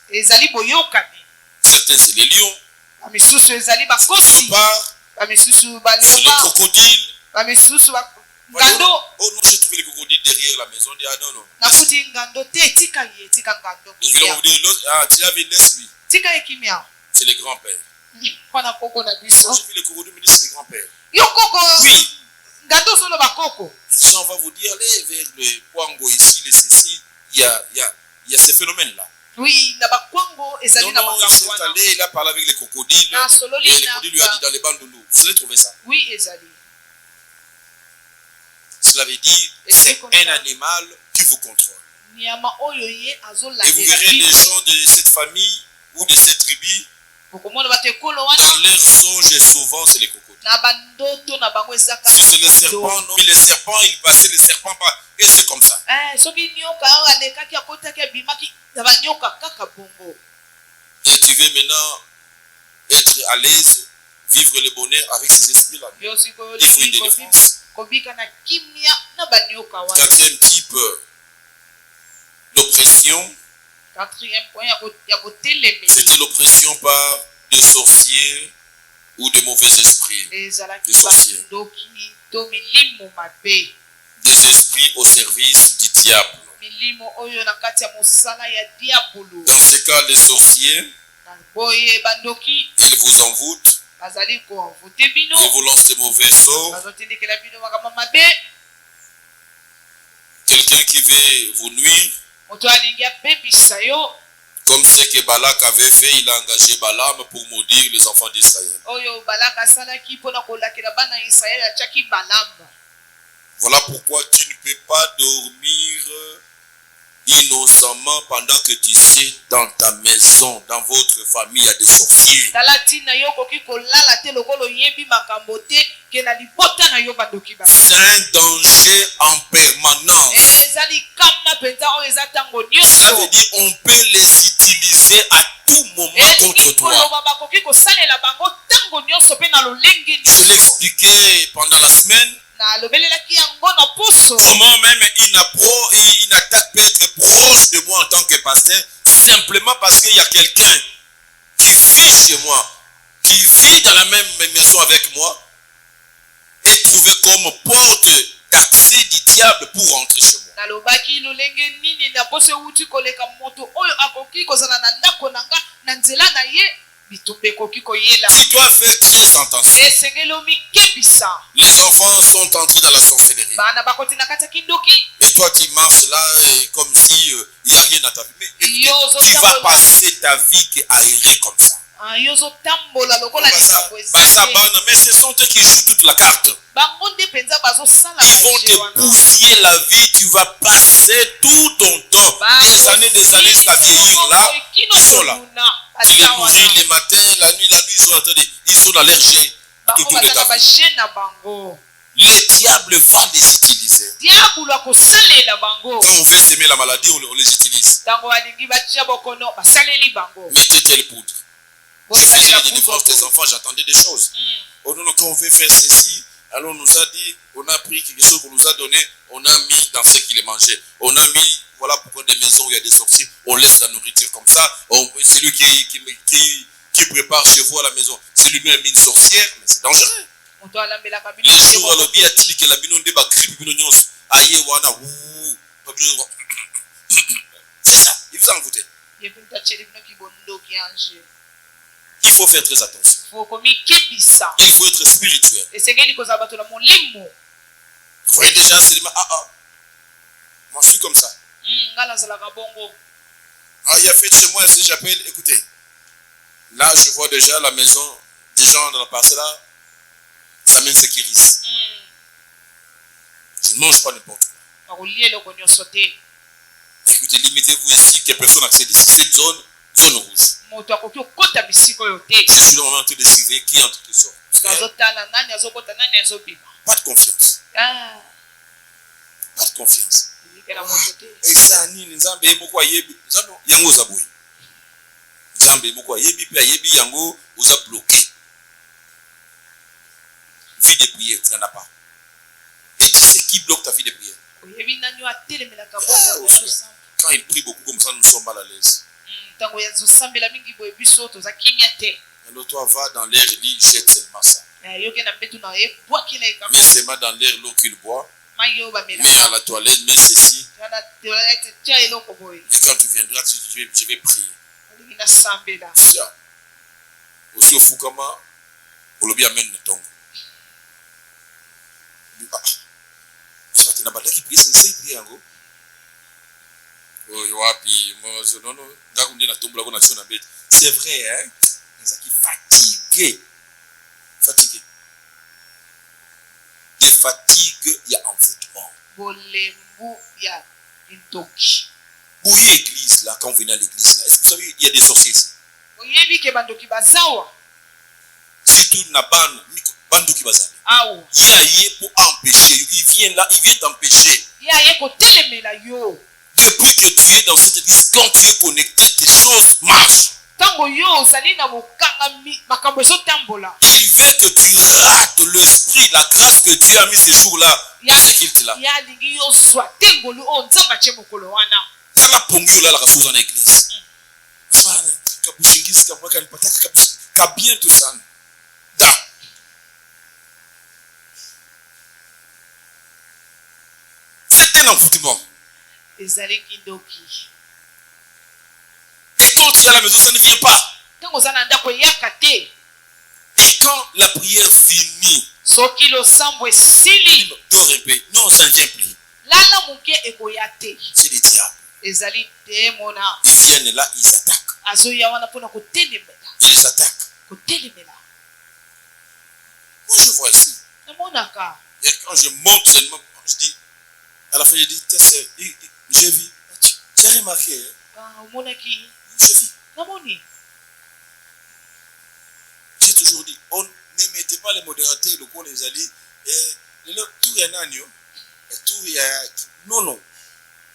Certains, c'est les lions. D'autre part, c'est les crocodiles. Oh non, j'ai trouvé les crocodiles derrière la maison. Ah non, non. Ils vont vous dire, tu l'as vu, laisse-lui. C'est les grands-pères. Moi, j'ai vu les crocodiles, mais c'est les grands-pères. Oui. Si on va vous dire, allez vers le Kwango ici, le ceci, il y a ces phénomènes-là. Oui, non, il s'est allé, il a parlé avec les crocodiles. Et les crocodiles lui a dit dans les bandoulous. Vous avez trouvé ça? Oui, Ezali. Cela veut dire c'est un animal qui vous contrôle. Et vous verrez les gens de cette famille ou de cette tribu, dans leur songe, souvent c'est les crocodiles. na bandoto na bango ezaka Si c'est le serpent, non, mais le serpent, il passait le serpent par... Et c'est comme ça. soki nyoka oyo alekaki akotaki abimaki na banyoka kaka bongo. Et tu veux maintenant être à l'aise, vivre le bonheur avec ces esprits-là. Yo sikoyo Il faut une délivrance. kobika na kimia na banyoka wana. Quatrième type d'oppression, Quatrième point ya botelemi. c'était l'oppression par des sorciers ou de mauvais esprits. Ezalaki Des sorciers. bandoki to milimo mabe. Des esprits au service du diable. Milimo oyo na kati ya mosala ya diabolo. Dans ce cas, les sorciers, Na boye bandoki ils vous envoûtent, bazali koenvoûte bino. ils vous lancent des mauvais sorts. Bazotindikela bino makambo mabe. Quelqu'un qui veut vous nuire, Moto alingi abebisa yo. comme ce que Balak avait fait, il a engagé Balaam pour maudire les enfants d'Israël. Oyo balaka asalaki mpona kolakela bana ya Israeli atiaki Balaam. Voilà pourquoi tu ne peux pas dormir innocemment pendant que tu sais dans ta maison, dans votre famille, il y a des sorciers. Tala tina yo koki kolala te lokolo yebi makambo te ke na libota na yo bandoki ba. C'est un danger en permanence. Ezali kama penza oyo eza tango Ça nyonso. veut dire on peut les utiliser à tout moment contre toi. Koloba bakoki kosalela bango tango nyonso pe na lolenge Je l'ai nyonso. expliqué pendant la semaine. Na lobelelaki yango na poso. Comment même une attaque peut être proche de moi en tant que pasteur, simplement parce qu'il y a quelqu'un qui vit chez moi, qui vit dans la même maison avec moi, et trouvé comme porte d'accès du diable pour rentrer chez moi. Nalobaki lolenge nini na poso uti koleka moto oyo akoki kozala na ndako nanga na nzela na ye bitumbe koki koyela. Tu dois faire très attention. Esengelo mikebisa. Les enfants sont entrés dans la sorcellerie. Bana bakoti na kata kindoki. Et toi tu marches là comme si il n'y a rien à ta vie. Mais écoutez, tu vas passer ta vie aérée comme ça. Yozo tambola lokola likambo Mais ce sont eux qui jouent toute la carte. bango nde penza bazosala Ils vont te bousiller la vie. Tu vas passer tout ton temps, des années jusqu'à vieillir là. Ils sont là. Tu les nourris le matin, la nuit, ils sont dans l'air gêne. Le diable va les utiliser. Quand on veut semer la maladie, on les utilise. Mettez telle poudre. Je faisais des défenses des enfants, j'attendais des choses. Oh non, quand on veut faire ceci, alors on nous a dit, on a pris quelque chose qu'on nous a donné, on a mis dans ce qu'il mangeait. On a mis, voilà pourquoi des maisons où il y a des sorciers, on laisse la nourriture comme ça. C'est lui qui prépare chez vous à la maison. C'est lui-même une sorcière, mais c'est dangereux. Les jours à l'objet, il dit que la bino ndeba grippe bino nyonso. Aïe wana ouh. C'est ça, il vous en goûter. Il faut faire très attention. Il faut être spirituel. Vous voyez déjà, c'est moi je suis comme ça. Il y a fait chez moi, si j'appelle, écoutez. Là, je vois déjà la maison, des gens dans la parcelle là, ça m'insécurise. Je ne mange pas n'importe quoi. Écoutez, limitez-vous ici, que personne n'accède ici. Cette zone rouge. Je suis normalement en train de suivre qui entre les zones. Pas de confiance. Pas de confiance. Et ça, ni nzambe yeboko yebi. Nzambe yango zaboui. Nzambe yeboko yebi pe yebi yango oza bloqué. Vie de prière, tu n'en as pas. Et tu sais qui bloque ta vie de prière? Quand il prie beaucoup comme ça, nous sommes mal à l'aise. Alors toi, va dans l'air et lit, jette seulement ça. Mets seulement dans l'air l'eau qu'il boit. Mets à la toilette, mets ceci. Et quand tu viendras, je vais prier. Ça. Aussi au Fukama, au lobby amène le tongo. C'est vrai, hein? Fatigué. Fatigué. Des fatigues, il y a envoûtement. Bouillez l'église là, quand vous venez à l'église là. Est-ce que vous savez, il y a des sorciers ici? Surtout Naban, banduki bazali. awa Il pour empêcher. Il vient là, il vient t'empêcher. ye aye kotelemela yo Depuis que tu es dans cette église, quand tu es connecté, tes choses marchent. ntango yo ozali na bokangami makambo ezotambola. Il veut que tu rates l'esprit, la grâce que Dieu a mis ce jour-là, dans ce culte-là. ye alingi yozwa te ngolu oyo nzambe atie mokolo wana. Zanga pongi là la kasuza na église. Aswana kabushingisi kamweka nipataka ka bien tout ça. Da. C'est un envoûtement. ezali kindoki. Et quand tu es à la maison, ça ne vient pas. ntango oza na ndako eyaka te. Et quand la prière finit, soki losambo esili dors un peu. Non, ça ne vient plus. lala moke ekoya te. C'est les diables. ezali demona. Ils viennent là, ils attaquent. azoya wana mpona kotelemela. Ils attaquent. kotelemela. Moi, je vois ici. namonaka. Et quand je monte seulement, je dis, à la fin, je dis, j'ai vu. Tu as remarqué, hein? omonaki. Je vis. namoni. J'ai toujours dit, on ne mettait pas les modérateurs, le cours les alliés, tout y en a, tout y a. Non, non.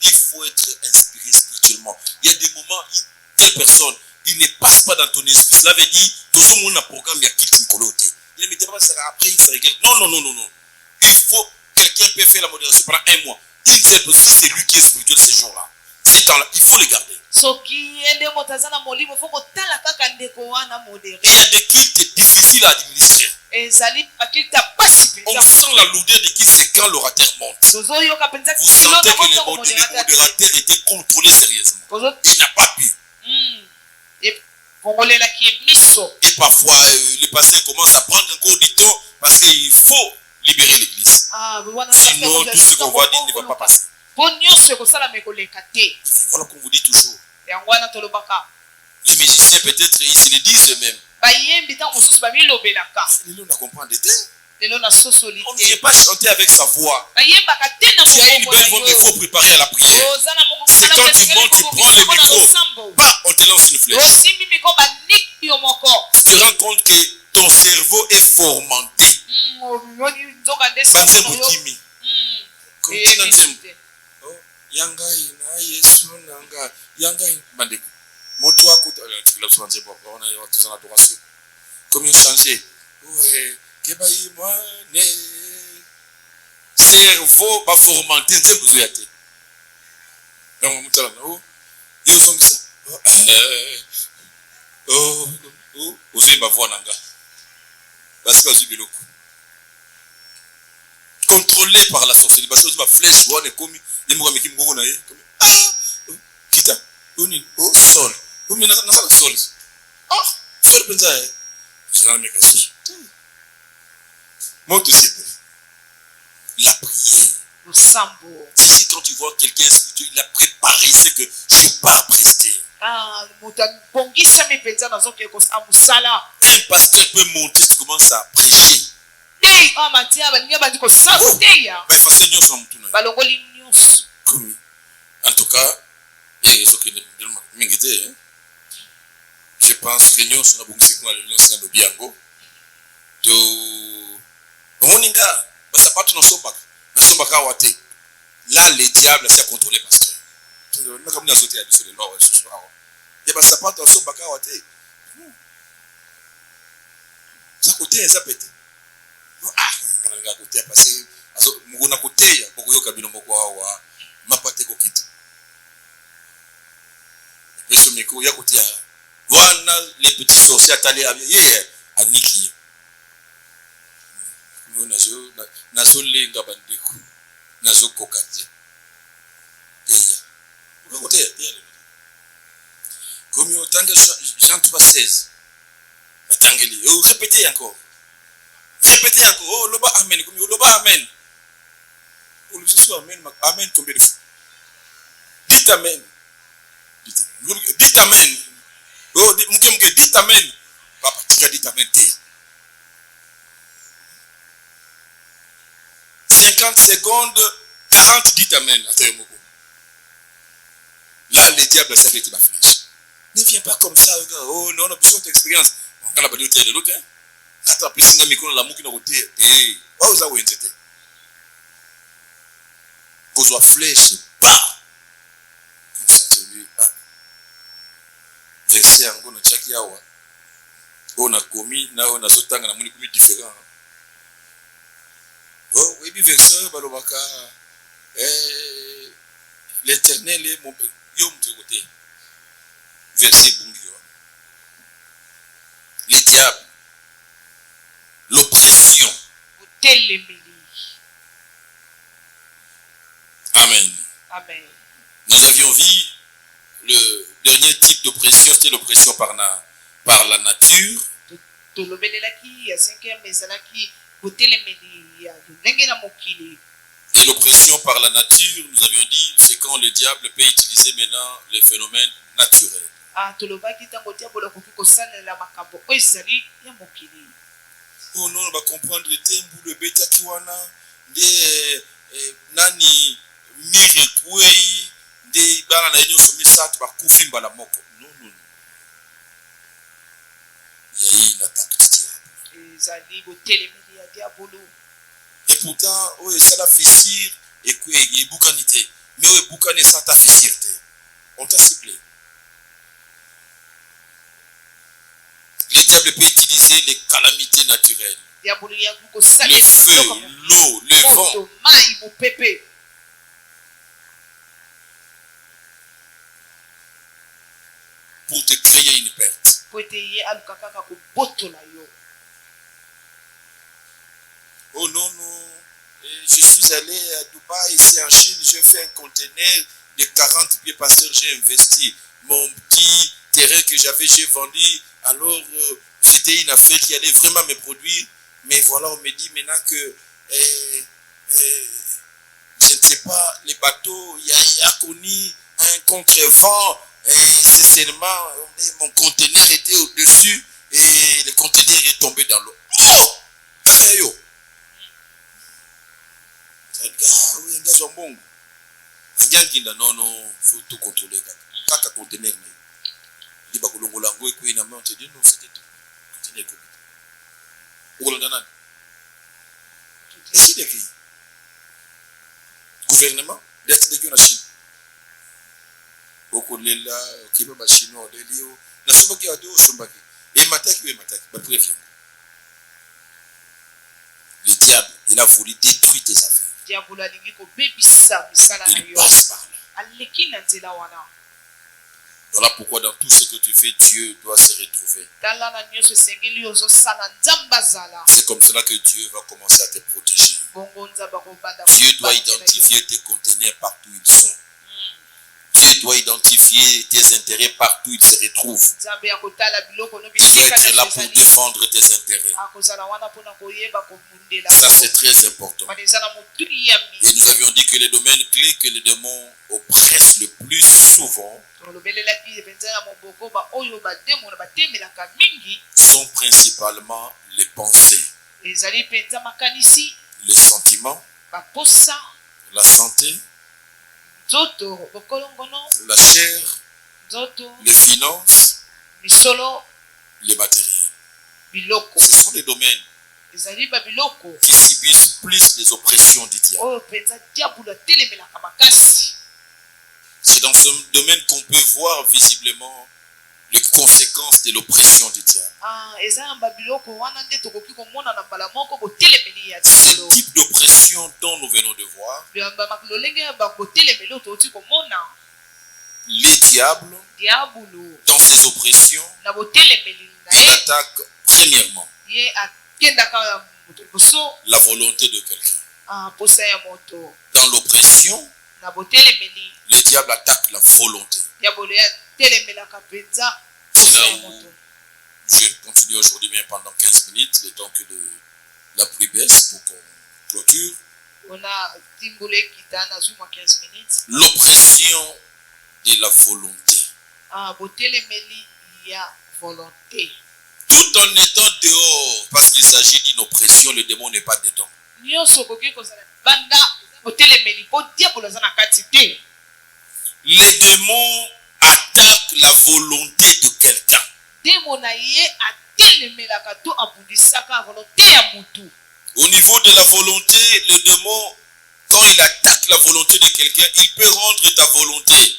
Il faut être inspiré spirituellement. Il y a des moments où telle personne, il ne passe pas dans ton esprit. Cela veut dire, tout le monde a un programme, il y a qui tu me il ne me dit pas ça après, il se regarde. Non, non, non, non, non. Il faut, quelqu'un peut faire la modération pendant un mois. Une seule personne, si c'est lui qui est spirituel ces jours-là, ces temps-là, il faut le garder. soki ende moto aza na molimo fo kotala kaka ndeko wana modéré. Il y a des cultes difficiles à administrer. ezali bakilte ya pasi On mpenza. sent la lourdeur de qui c'est quand l'orateur monte. tozoyoka mpenza Vous sentez que le modérateur était contrôlé sérieusement. Il n'a pas pu. ebongolelaki ye miso. Et parfois, le pasteur commence à prendre encore du temps parce qu'il faut libérer l'église. Sinon, tout ce qu'on va dire ne va pas passer. po nyonso ekosalama ekoleka te. Voilà qu'on vous dit toujours. yango wana tolobaka. Les musiciens, peut-être, ils se le disent eux-mêmes. bayembi ntango mosusu bamilobelaka. Lelo na comprendre te. lelo nasosoli On ne vient pas chanter avec sa voix. bayembaka te na Tu as une belle voix, mais il faut préparer à la prière. C'est quand tu montes, tu prends le micro. Pas, on te lance une flèche. osimbi miko baniki yo moko. Tu te rends compte que ton cerveau est formanté. nzoka nde Banzembo kimi. Kontena nzembo. Yangai na Yesu nanga. Yangai bandeko. Moto wako tu l'as souvent nzembo. On a tous en adoration. Comment changer? Keba moi ne cerveau ba formanté nzembo zo yate. Donc mutala no. Yo songisa. Ozo ba voix nanga. Parce que biloko. Contrôlé par la sorcellerie. Parce que tu vas flèche ou on est commis. Les mots qui me na ye. Kita. Oni sol. Omi na sala sol. Sol penza. Je n'ai jamais question. Monte aussi. La prière. Le sambo. Si quand tu vois quelqu'un spirituel, il a préparé ce que je n'ai pas prester. Un pasteur peut monter si tu commences à prêcher. En tout cas, je pense que nous sommes là, les diables s'est contrôlé, pasteur. Il y a sapato so baka wate. Ça côté ça pété. Nganga côté passer aso muguna côté ya bokoyo kabino moko wa mapate ko kitu. Yesu miko ya côté ya. Wana les petits sorciers atali hier aniki. Mona zo nazo lenga bandeko. Nazo kokati. Eya. Ko côté ya. Comme au temps de Jean 3,16. Attendez, répétez encore. Répétez encore. Oh, loba amen. Comme loba amen. Oh, le amen. Amen combien de fois? Dites amen. Dites amen. Oh, dites amen. Papa, tu as dit amen. 50 secondes, 40 dites amen. Là, les diables savent que tu vas finir. Ne viens pas comme ça, oh non, on a besoin d'expérience. On a besoin de l'autre. Kata pesinga mikono la muki na kote. Oza wenzete. Kozwa flèche ba. Comme ça tu veux. Verset yango na chaki yawa. On a commis na on a sotanga na moni commis différent. Oh, oui, verset balobaka l'Éternel est mon yom de côté. Verset bungio. Les diables, l'oppression. Amen. Amen. Nous avions vu le dernier type d'oppression, c'était l'oppression par la nature. Et l'oppression par la nature, nous avions dit, c'est quand le diable peut utiliser maintenant les phénomènes naturels. Oh non, on va comprendre le tembu, le bêta kiwana, des nani mirekwei, des bana na yenyo somi sat ba kufimba la moko. Non, non, non. Il y a eu une attaque du diable. Et pourtant, oh, ça la fissure et quoi, il y a boucanité. Mais oh, boucané sans ta fissure. On t'a ciblé. Le diable peut utiliser les calamités naturelles. Le feu, l'eau, le vent. Pour te créer une perte. Oh non, non. Je suis allé à Dubaï, ici en Chine, j'ai fait un conteneur de 40 pieds passeurs, j'ai investi. Mon petit terrain que j'avais, j'ai vendu. Alors, c'était une affaire qui allait vraiment me produire. Mais voilà, on me dit maintenant que, je ne sais pas, les bateaux, il y a connu un contre-vent. C'est seulement, mon conteneur était au-dessus et le conteneur est tombé dans l'eau. Oh! Yo! Oui, un gars bon. Non, non, il faut tout contrôler. Kaka conteneur. Il va kolongo lango et puis on te dit non, c'était tout. Conteneur comme ça. Et si les pays, gouvernement, il y a des gens en Chine. Beaucoup de là, qui va machine, on est lié. La somme qui a deux au sombaki. Et m'attaque, bah préviens. Le diable, il a voulu détruire tes affaires. Il passe par là. Voilà pourquoi dans tout ce que tu fais, Dieu doit se retrouver. C'est comme cela que Dieu va commencer à te protéger. Dieu doit identifier tes conteneurs partout où ils sont. Dieu doit identifier tes intérêts partout où ils se retrouvent. Il doit être là pour défendre tes intérêts. Ça, c'est très important. Et nous avions dit que les domaines clés que les démons oppressent le plus souvent sont principalement les pensées, les sentiments, la santé, la chair, les finances, les matériels. Ce sont les domaines qui subissent plus les oppressions du diable. C'est dans ce domaine qu'on peut voir visiblement les conséquences de l'oppression du diable. Ce type d'oppression dont nous venons de voir, les diables, dans ces oppressions, il attaque premièrement la volonté de quelqu'un. Dans l'oppression, le diable attaque la volonté. C'est là où je continue aujourd'hui bien pendant 15 minutes, le temps que la pluie baisse pour qu'on clôture. L'oppression de la volonté. Tout en étant dehors, parce qu'il s'agit d'une oppression, le démon n'est pas dedans. Les démons attaquent la volonté de quelqu'un. ndemo na ye atelemelaka to abundisaka volonté ya mutu. Au niveau de la volonté, le démon, quand il attaque la volonté de quelqu'un, il peut rendre ta volonté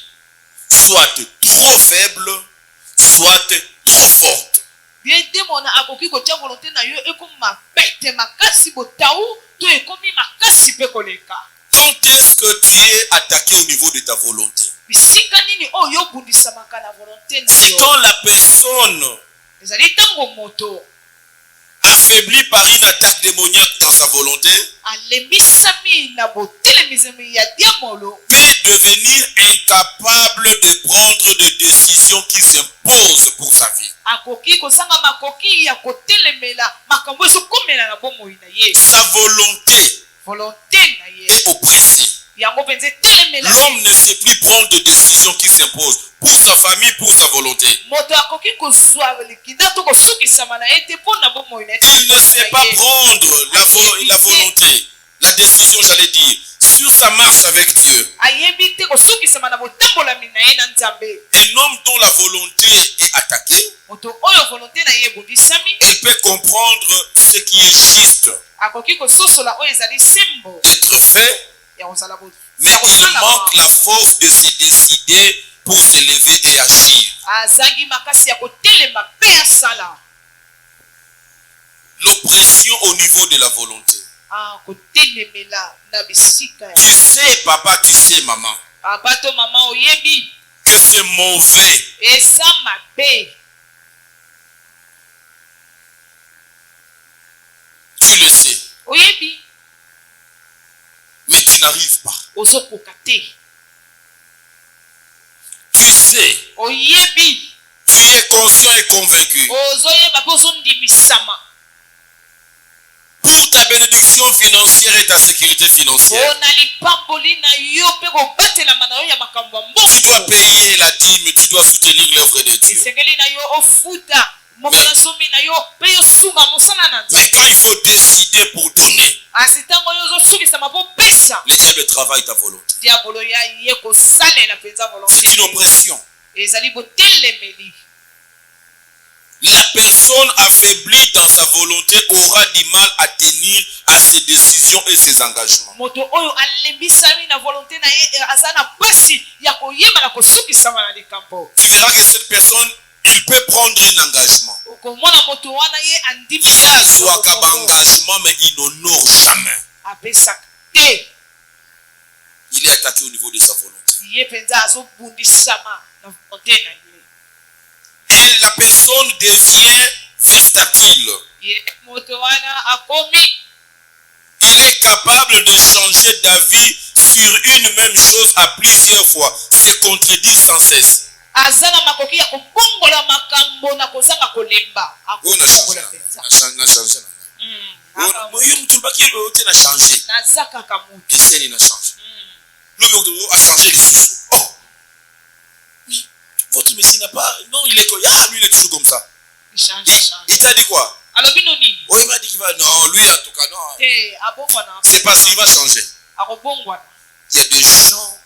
soit trop faible, soit trop forte. Bien ndemo na akoki kotia volonté na yo ekoma pete makasi botau to ekomi makasi pe koleka. Quand est-ce que tu es attaqué au niveau de ta volonté? Bisika nini oyo bundisamaka na volonté na C'est yo. quand la personne Ezali tango moto affaibli par une attaque démoniaque dans sa volonté alembisami na botelemizami ya diamolo peut devenir incapable de prendre des décisions qui s'imposent pour sa vie. akoki kozanga makoki ya kotelemela makambo ezokomela na bomoi na ye. Sa volonté volonté na ye est oppressée. yango mpenza etelemela. L'homme ne sait plus prendre des décisions qui s'imposent pour sa famille, pour sa volonté. moto akoki kozwa likida to kosukisama na ye te mpo na bomoi na ye. Il ne sait pas prendre la volonté, la décision, j'allais dire, sur sa marche avec Dieu. ayebi te kosukisama na botambolami na ye na nzambe. Un homme dont la volonté est attaquée, moto oyo volonté na ye ebundisami elle peut comprendre ce qui est juste akoki kososola oyo ezali sembo d'être fait, ya kozala mais il manque la force de se décider pour se lever et agir. azangi makasi ya kotelema mpe asala. L'oppression au niveau de la volonté. kotelemela na bisika ya. Tu sais, papa, tu sais, maman, papa to mama oyebi que c'est mauvais. eza mabe. Tu le sais, oyebi mais tu n'arrives pas. ozokoka te. Tu sais, oyebi tu es conscient et convaincu. ozoyeba mpe ozondimisama Pour ta bénédiction financière et ta sécurité financière, mpona lipamboli na yo mpe kobatelama na yo ya makambo ya tu dois mbongo. payer la dîme, tu dois soutenir l'œuvre de Dieu. esengeli na yo ofuta moko ya zomi na yo mpe yosunga mosala na nzambe. Mais quand il faut décider pour donner, asi ntango yo ozosukisama mpo pesa le diable travaille ta volonté. diabolo ya ye kosalela mpenza C'est une volonté oppression. ezali botelemeli. La personne affaiblie dans sa volonté aura du mal à tenir à ses décisions et ses engagements. moto oyo alembisami na volonté na ye aza na pasi ya koyeba na kosukisama na likambo. Tu verras que cette personne, il peut prendre un engagement. okomona moto wana ye Il andimisa a un engagement, mais il n'honore jamais. apesaka te. Il est attaqué au niveau de sa volonté. ye mpenza azobundisama na volonté na ye. Et la personne devient versatile. ye moto wana akomi Il est capable de changer d'avis sur une même chose à plusieurs fois, se contredire sans cesse. aza na makoki ya kobongola makambo na kozanga kolemba. Oui, on a changé. On a changé. On a changé. naza kaka motu. Et c'est une changé. L'homme a changé les sous. Oh! Mais votre messie n'a pas. Non, il est comme. Ah, lui, il est toujours comme ça. Il t'a dit quoi? alobi no nini Oui, il m'a dit qu'il va. Non, lui, en tout cas, non. te abongwana C'est parce qu'il va changer. akobongwana. Il y a des gens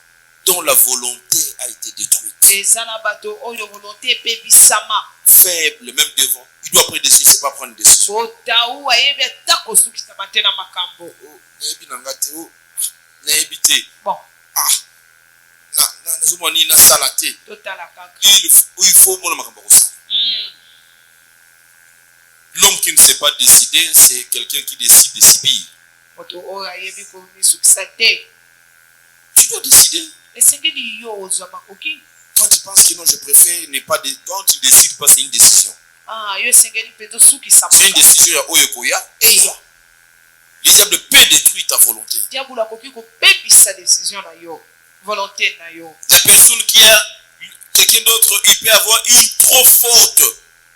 dont la volonté a été détruite. eza na bato oyo volonté epebisama. Faible, même devant. Il doit prendre des décisions, c'est pas prendre des décisions. botau ayebi ata kosukisama te na makambo. Oh, nayebi na ngati, oh, nayebi te. bon nazomona nini nasala te. totala kaka. Il faut mona makambo kosala. L'homme qui ne sait pas décider, c'est quelqu'un qui décide de subir. moto oyo ayebi komisukisa te. Tu dois décider. esengeli yo ozwa makoki. Quand tu penses que non, je préfère ne pas. Quand tu décides pas, c'est une décision. yo esengeli mpenza osukisa. C'est une décision ya oyo koya. Le diable peut détruire ta volonté. diabolo akoki kopebisa décision na yo volonté na yo. La personne qui a quelqu'un d'autre, il peut avoir une trop forte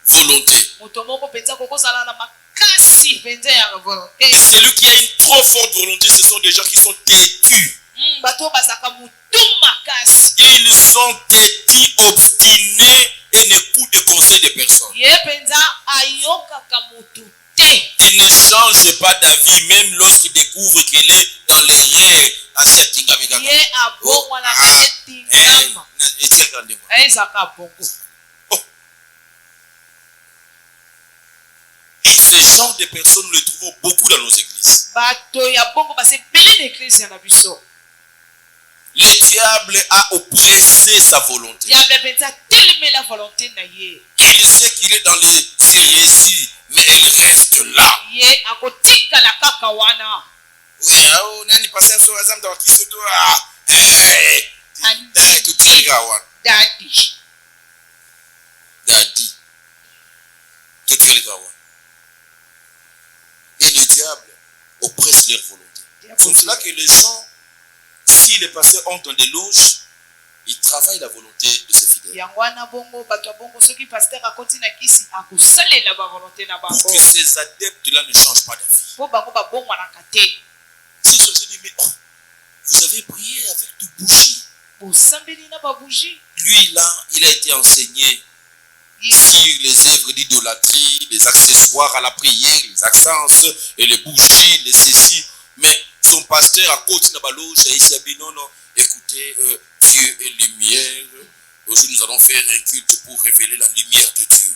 volonté. moto moko mpenza kokozala na makasi mpenza ya volonté. Et celui qui a une trop forte volonté, ce sont des gens qui sont têtus. bato bazaka mutu makasi. Ils sont têtus, obstinés et n'écoutent de conseils de personne. ye mpenza ayokaka mutu te. Il ne change pas d'avis même lorsqu'il découvre qu'il est dans les règles asiatiques avec un. ye abongwanaka te tingama. ezaka bongo. de personnes, nous les trouvons beaucoup dans nos églises. bato ya bongo basepele na eglise na biso. Le diable a oppressé sa volonté. Diable penza teleme la volonté na ye. Il sait qu'il est dans les séries, mais il reste là. Ye akotika la kaka wana. Oui, nani pasteur so azam da kiso to dai to tirga wan. Daddy. To tirga wan. Et le diable oppresse leur volonté. C'est pour cela que les gens, si les pasteurs entrent dans des loges, ils travaillent la volonté de ses fidèles. Yangwana bongo bato bongo soki pasteur akoti na kisi akusalela ba volonté na bango. Pour que ces adeptes-là ne changent pas d'avis. Po bango ba bongo na kate. Si je vous dis, mais vous avez prié avec du bougie. Lui là, il a été enseigné sur les œuvres d'idolâtrie, les accessoires à la prière, les accents et les bougies, les ceci. Mais son pasteur à côté de la loge, il s'est dit non, non, écoutez, Dieu est lumière. Aujourd'hui, nous allons faire un culte pour révéler la lumière de Dieu.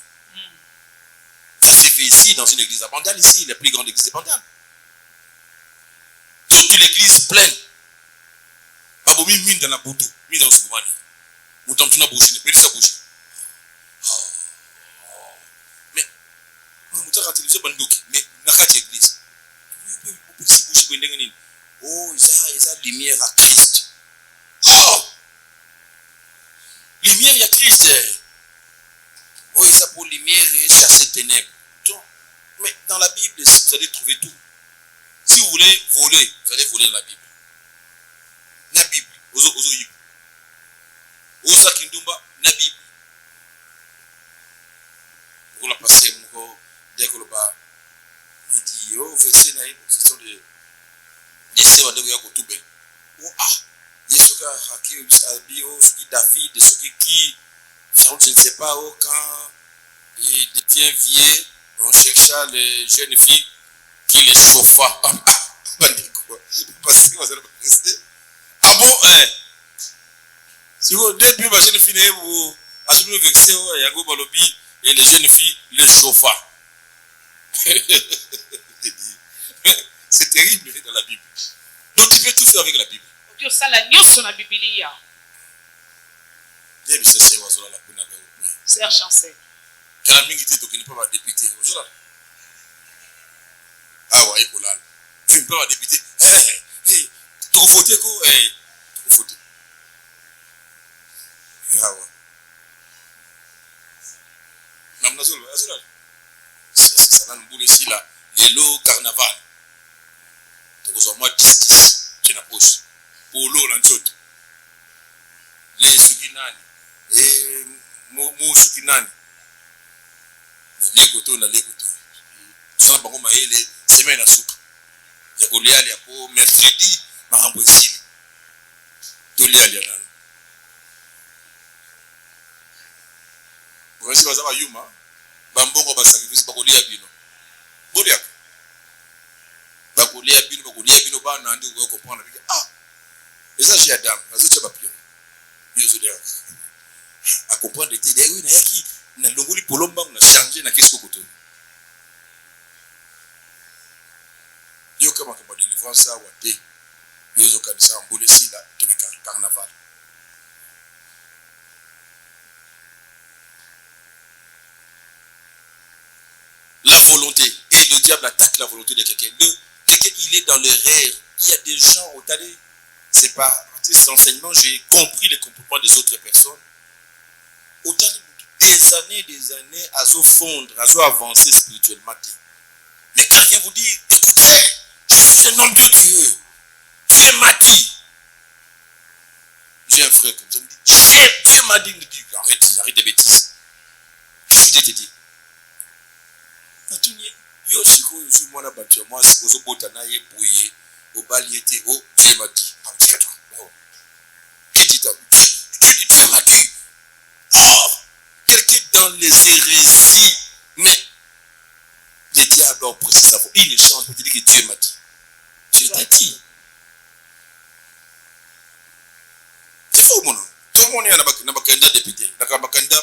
Ça s'est fait ici, dans une église abandonnée, ici, la plus grande église abandonnée. Toute l'église pleine. Babomi mine dans la boutou, mine dans le souverain. Mouton tu n'as bouché, mais ça bouge. Mais, mouton quand il dit bandoki, mais n'a pas d'église. Si bouché bendengeni, oh, ils a lumière à Christ. Oh, lumière à Christ. Oh, ils a pour lumière et chasser ténèbres. Mais dans la Bible, si vous allez trouver tout. Si vous voulez voler, vous allez voler dans la Bible. La Bible, ozo yibu. Oza kindumba, la Bible. Pour la passer, moko, diakoloba, on dit, oh, verset naïb, ce sont des lycées wandego yako toube. Oh, ah, yesoka, haki, abio, ceux David, ceux qui, je ne sais pas, oh, quand il devient vieux, on chercha les jeunes filles qui les chauffa. Ah bon, si vous début ma jeune fille vous assumez vexé yago balobi et les jeunes filles les chauffa. C'est terrible dans la Bible. Donc tu peux tout faire avec la Bible. Dieu ça la nyoso na Biblia. Bien c'est wazola la kuna ba. C'est chanceux. Kana mingi te tokini pa ba député. Wazola. Ah ouais, kolala. Tu ne peux pas député. Hey, tu voter quoi? Tu voter. Ah ouais. Namnazola, azola. Ça n'a pas ici là. Les lots carnaval. Tu as moi 10 tu n'as pas. Pour l'eau l'antiot. Les sukinani. Et mo sukinani. Les koto na les koto. Ça bango maele semaine à soupe. Ya kolia ya po mercredi mahambo esili. Tolia ya nana. Kwa sababu za yuma bambongo ba sacrifice bakolia bino. Bolia. Bakolia bino ba na ndi ko comprendre bika. Ah. Eza j'ai Adam, azoche ba pio. Yozo dia. A comprendre te de na yaki na longoli polomba na changer na qu'est-ce que koto. Yo kama kwa délivrance wa te yozo kanisa mbulesi la tubika carnaval. La volonté, et le diable attaque la volonté de quelqu'un. Quelqu'un il est dans l'erreur. Il y a des gens au talé, c'est pas cet enseignement, j'ai compris les comportements des autres personnes. Au talé des années à se fondre, à se avancer spirituellement. Mais quand il vient vous dire, écoutez, je suis un homme de Dieu. Dieu m'a dit. J'ai un frère comme ça, il me dit, Dieu m'a dit, arrête des bêtises. Je suis dit. Yo siko yo suis moi la battu moi si ozo botana ye boye au baliété oh Dieu m'a dit qui dit Dieu m'a dit oh quelqu'un dans les hérésies mais le diable a oppressé sa voix il ne change pas, il dit que Dieu m'a dit. Dieu t'a dit. C'est faux mon nom. Tout le monde est dans le candidat député, dans le candidat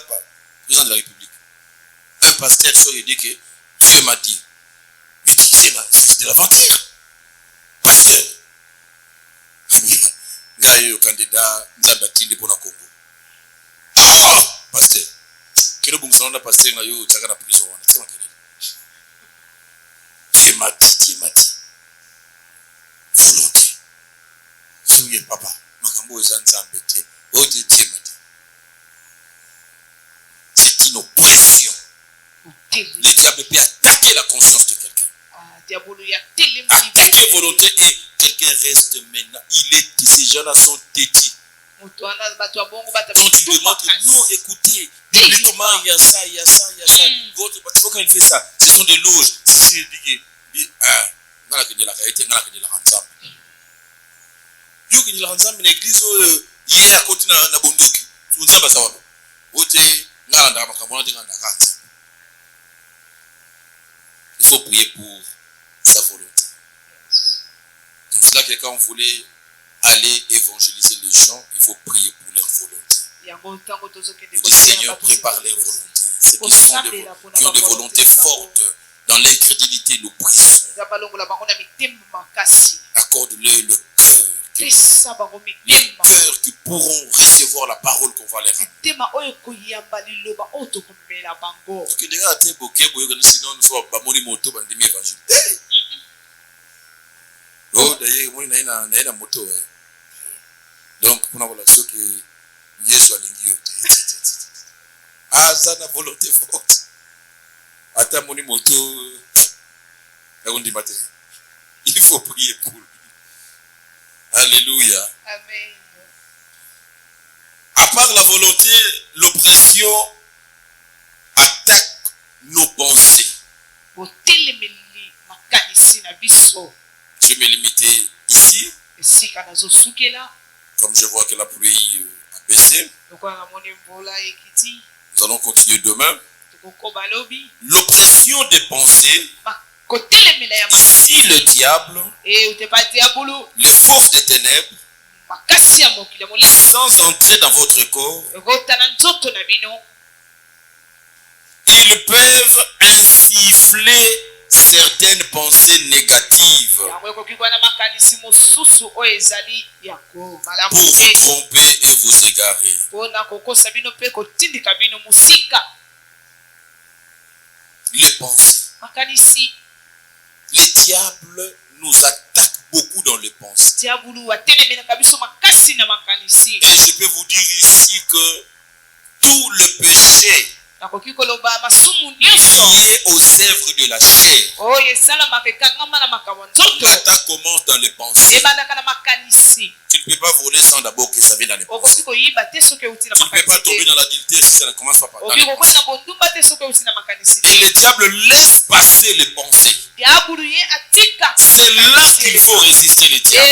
président de la République. Un pasteur il dit que Dieu m'a dit. de l'aventure. Pasteur. Ngayo candidat Nzabatinde pour la Congo. Ah, pasteur. Quel bon son on a passé ngayo tchaka na prison wana tsema kelele. Dieu m'a dit. Volonté. Souye papa, makambo eza Nzambe te. Oh Dieu m'a dit. C'est une oppression. Le diable peut attaquer la conscience de quelqu'un. Attaquer volonté et quelqu'un reste maintenant. Ces gens-là sont têtus. Quand tu demandes non, écoutez, bibliquement, il y a ça. Votre bâtiment, quand il fait ça, ce sont des loges. C'est dit l'église hier à côté na bunduki. Il faut prier pour sa volonté. Donc si là quelqu'un voulait aller évangéliser les gens, il faut prier pour leur volonté. Le Seigneur prépare leur volonté. Ceux qui ont des volontés fortes dans l'incrédulité, l'oppression. Accorde-leur le cœur. Les cœurs qui pourront recevoir la parole qu'on va leur ramener. Oh, d'ailleurs, moi, il y a une moto. Donc, pour la relation que Dieu soit l'ingio. Ah, ça n'a volonté forte. Attends, mon moto. Il faut prier pour lui. Alléluia. Amen. À part la volonté, l'oppression attaque nos pensées. Je vais me limiter ici. Comme je vois que la pluie a baissé, nous allons continuer demain. L'oppression des pensées. Ici le diable, les forces des ténèbres, sans entrer dans votre corps, ils peuvent insuffler certaines pensées négatives pour vous tromper et vous égarer. Les pensées. Les diables nous attaquent beaucoup dans les pensées. Et je peux vous dire ici que tout le péché lié aux œuvres de la chair, l'attaque commence dans les pensées. Tu ne peux pas voler sans d'abord que ça vienne dans les pensées. Tu ne peux pas tomber dans l'adultère si ça ne commence pas par dans les pensées. Et le diable laisse passer les pensées. C'est là qu'il faut résister le diable.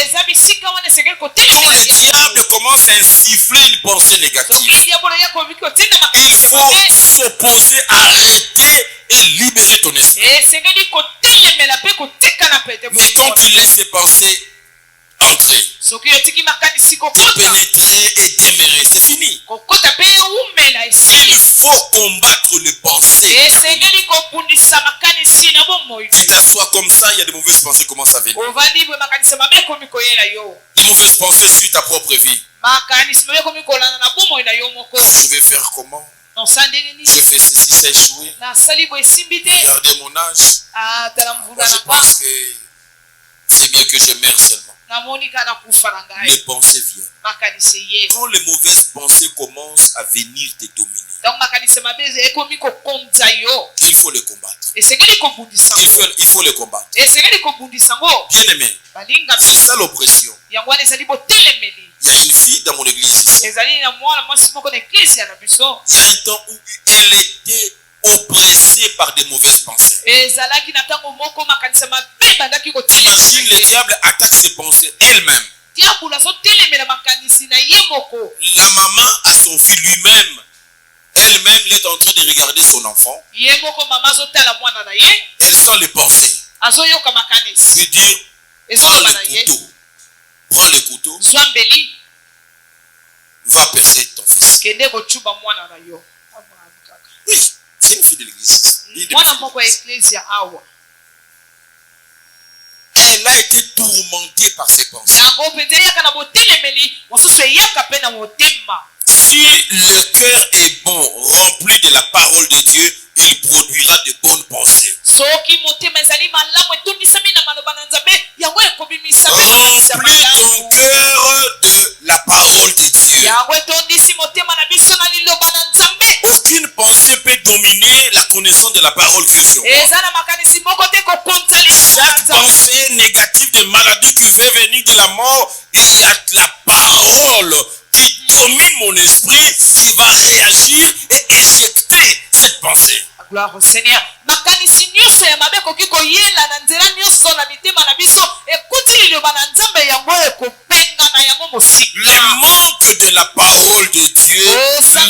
Quand le diable commence à insuffler une pensée négative, il faut s'opposer, arrêter et libérer ton esprit. Mais quand tu laisses ces pensées entrer, pénétrer et demeurer, c'est fini. Il faut combattre les pensées. Tu t'assois comme ça, il y a de mauvaises pensées qui commencent à venir. De mauvaises pensées sur ta propre vie. Je vais faire comment? Je fais ceci, c'est échoué. Regardez mon âge. Moi, je pense que c'est mieux que je meure seulement. Les pensées viennent. Quand les mauvaises pensées commencent à venir te dominer, il faut les combattre. Il faut les combattre. Bien aimé, c'est ça l'oppression. Il y a une fille dans mon église ici. Il y a un temps où elle était oppressée par des mauvaises pensées. Imagine, le diable attaque ses pensées elle-même. La maman a son fils lui-même. Elle-même, il est en train de regarder son enfant. Elle sent les pensées. Lui dire, prends le couteau. Va percer ton fils. Oui, c'est une fille de l'église. tourmenté par ses pensées. yango mpenza eyaka na botelemeli mosusu eyaka mpe na motema. Si le cœur est bon, rempli de la parole de Dieu, il produira de bonnes pensées. soki motema ezali malamu etondisami na maloba na nzambe yango ekobimisa Remplis ton cœur de la parole de Dieu. yango etondisi motema na biso na liloba na nzambe. Aucune pensée peut dominer la connaissance de la parole que sur moi. eza na makanisi moko te kokonza liloba na Chaque nzambe. pensée négative de maladie qui veut venir de la mort, il y a la parole qui domine mon esprit, qui va réagir et éjecter cette pensée. gloire au Seigneur. makanisi nyonso ya mabe ekoki koyela na nzela nyonso na mitema na biso ekuti liloba na nzambe yango ekopenga na yango mosika. Le manque de la parole de Dieu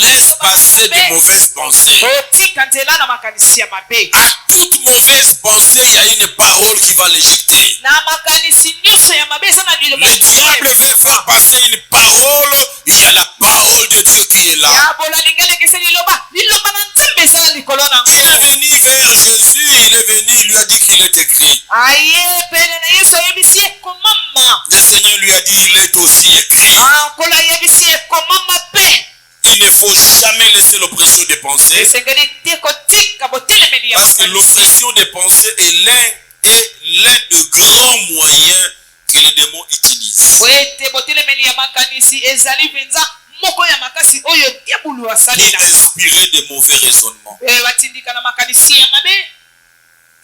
laisse passer de mauvaises pensées. otika nzela na makanisi ya mabe. À toute mauvaise pensée, il y a une parole qui va l'éjecter. na makanisi nyonso ya mabe eza na liloba Le diable veut faire passer une parole, il y a la parole de Dieu qui est là. ya bolalingeli ekese liloba na nzambe eza na likolo na Il est venu vers Jésus, il est venu, il lui a dit qu'il est écrit. aye pene na yesu ayebisi ekomama. Le Seigneur lui a dit, il est aussi écrit. nkolo ayebisi ekomama pe. Il ne faut jamais laisser l'oppression des pensées, esengeli te kotika botelemeli ya parce que makanisi. l'oppression des pensées est l'un des grands moyens que les démons utilisent ete botelemeli ya makanisi ezali mpenza moko ya makasi oyo diabulu pour asalela. inspirer de mauvais raisonnements, batindika na makanisi ya mabe,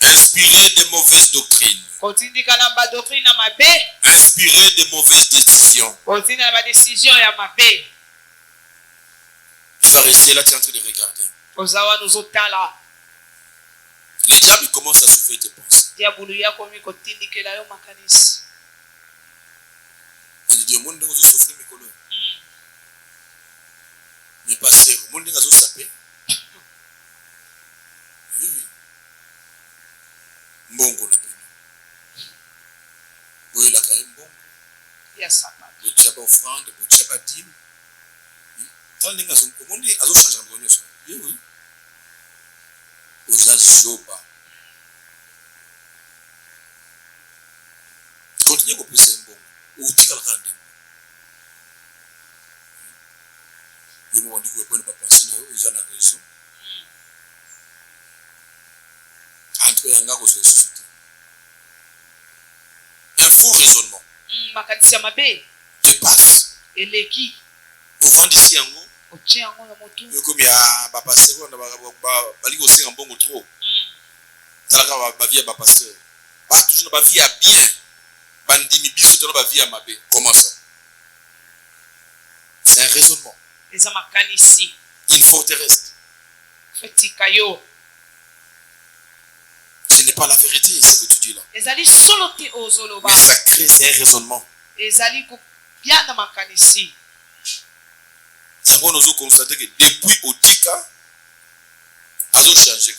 inspirer de mauvaises doctrines, kotindika na badoktrine ya mabe, inspirer de mauvaises décisions. kotinda na badesizio ya mabe. Tu vas rester là, tu es en train de regarder. oza wana ozotala Le diable commence à souffrir tes pensées. diabulu yakomi kotindikela yo makanisi. Il dit, au monde, on souffrir mes colons. Mais pasteur, au monde, on sapé. Oui, oui. Mbongo la peine. Oui, la quand même bon. ya sapa Le diable offrande, le diable dîme. Tant que au monde, on change en bonheur. Oui, oui. Aux azoba. Continue à pousser un bon. Ou tu vas le rendre. Le moment où vous ne pouvez pas penser, vous avez raison. En tout cas, il y a un société. Un faux raisonnement makanisi ya mabe te passe. eleki Vous vendez ici en haut. otie yango na motu. Comme il y a un pasteur, on a aussi un bon trop. Talaka ba vie ba pasteur. Pas toujours ba vie à bien. Bandimi biso te ba vie à mabe. Comment ça? C'est un raisonnement. eza makanisi Une forteresse. etika yo. Ce n'est pas la vérité, ce que tu dis là. ezali solo te ozoloba, Mais ça crée, c'est un raisonnement. ezali kopia na makanisi. C'est bon, nous avons constaté que depuis Otika, ils ont changé.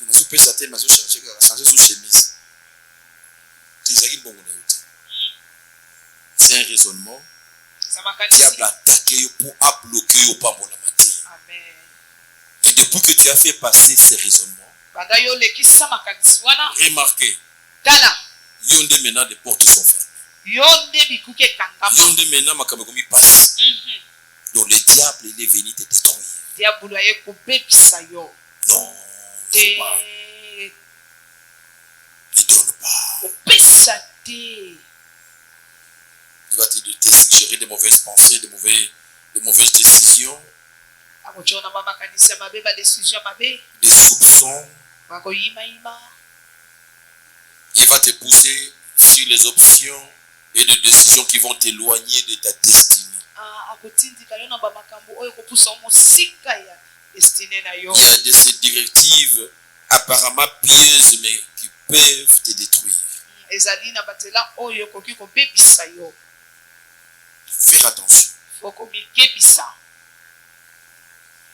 Ils ont fait ça, ils ont changé, ils ont changé sous chemise. C'est un raisonnement. eza makanisi. Diable attaqué pour bloquer pas mon matière. Amen. Et depuis que tu as fait passer ces raisonnements, banda yo lekisa makanisi wana remarquez, tala yonde maintenant les portes sont fermées. yo nde bikuki ekangama. Yonde maintenant Makamekomi passe. Donc le diable il est venu te détruire. diabulu aye kobebisa yo. Non, te faut pas. Ne donne pas. kopesa te. Il va te suggérer de mauvaises pensées, de mauvaises décisions, akotiona ba makanisi ya mabe badesizio ya mabe des soupçons. bakoyimayima. Il va te pousser sur les options et les décisions qui vont t'éloigner de ta destinée. akotindika yo na bamakambo oyo kopusa mosika ya destine na yo. Il y a de ces directives apparemment pieuses mais qui peuvent te détruire. ezali na batela oyo ekoki kobebisa yo. Faire attention. fo komikebisa.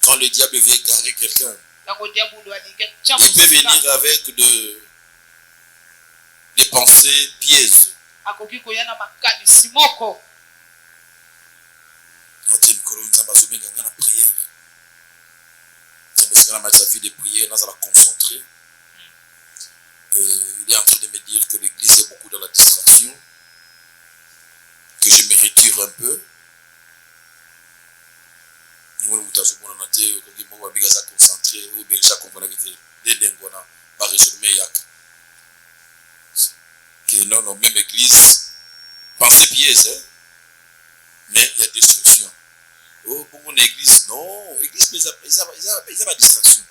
Quand le diable veut égarer quelqu'un, ntango diabulu alingi il peut venir avec des pensées pieuses. akoki koya na makanisi moko. Quand il y a une prière, sa vie de prière, il est en train de me dire que l'église j'étais beaucoup dans la distraction, que je me retire un peu. Nous nous concentré ou bien ça comprendre que pas résoudre que non même église pensée pièce hein? Mais il y a destruction. Oh pour mon église non église mais ils ont pas distraction.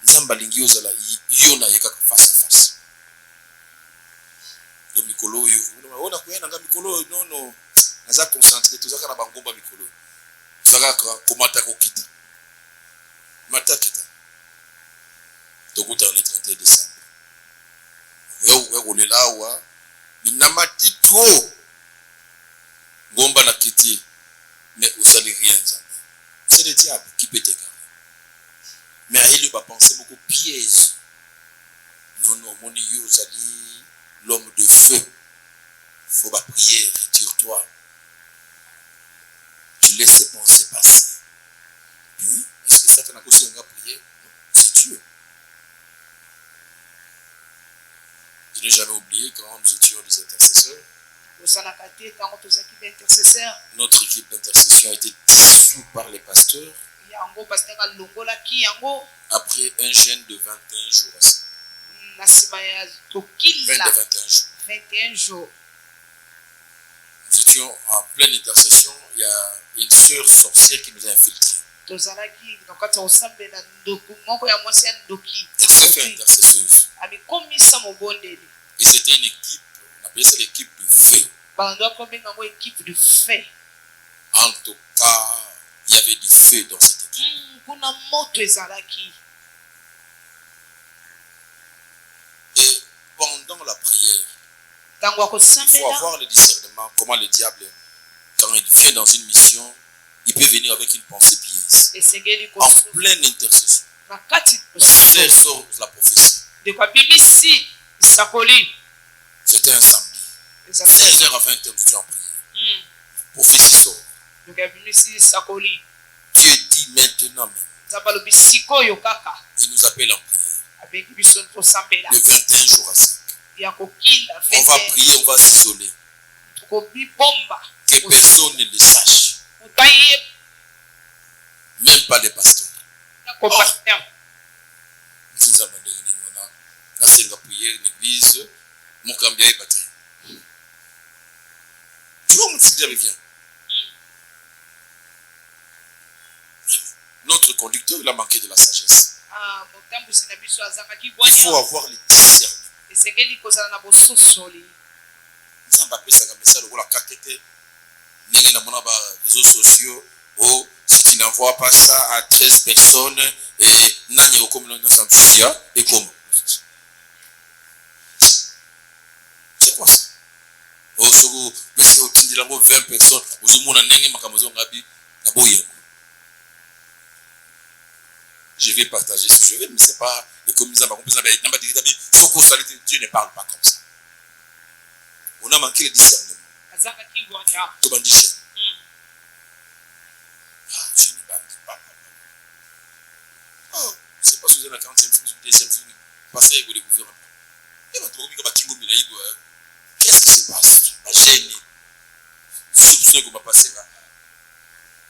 Ils ont balingi aux là yona yaka face à face. Donc mikolo yo on a quoi na mikolo non naza concentré tout ça kana bangomba mikolo. Zaka komata kokita. Mata kita. Tokuta le 31 décembre. Wewe là wa binamati trop. Ngomba na kiti. Mais vous savez rien ça. C'est le diable qui peut t'égarer. Mais il va penser beaucoup piège. Non, mon Dieu, l'homme de feu. Faut pas prier, retire-toi. Tu laisses ces pensées passer. Oui, est-ce que Satan a causé un prier? Non, c'est Dieu. Je n'ai jamais oublié quand nous étions des intercesseurs. Notre équipe d'intercession a été dissoute par les pasteurs. Après un jeûne de 21 jours. 21 jours. Nous étions en pleine intercession. Il y a une sœur sorcière qui nous a infiltrés. Très intercesseuse. Et c'était une équipe, on appelait ça l'équipe de feu. En tout cas, il y avait du feu dans cette équipe. Et pendant la prière, il faut avoir le discernement. Comment le diable, quand il vient dans une mission, il peut venir avec une pensée pièce. En pleine intercession. La sœur sort la prophétie. C'était un samedi. 16h avant interruption en prière. La prophétie sort. Dieu dit maintenant même. Il nous appelle en prière. De 21 jours à 5. On va prier, on va s'isoler. Que personne ne le sache. Même pas les pasteurs. L'église, mon cambia est battu. Tu vois, mon petit vient. Notre conducteur, il a manqué de la sagesse. Il faut avoir le discernement. Réseaux sociaux, oh, si tu n'envoies pas ça à 13 personnes, et et comment? C'est quoi ça? Oh, si tu dis 20 personnes, je vais partager si je veux, mais c'est pas le communisme. Dieu ne parle pas comme ça. On a manqué le discernement. Je ne parle pas. Oh, c'est pas si vous êtes la 40e film, 2e film. Passez avec les gouvernements. Qu'est-ce qui se passe? Pas gêné. Soupçon qu'on va passer là.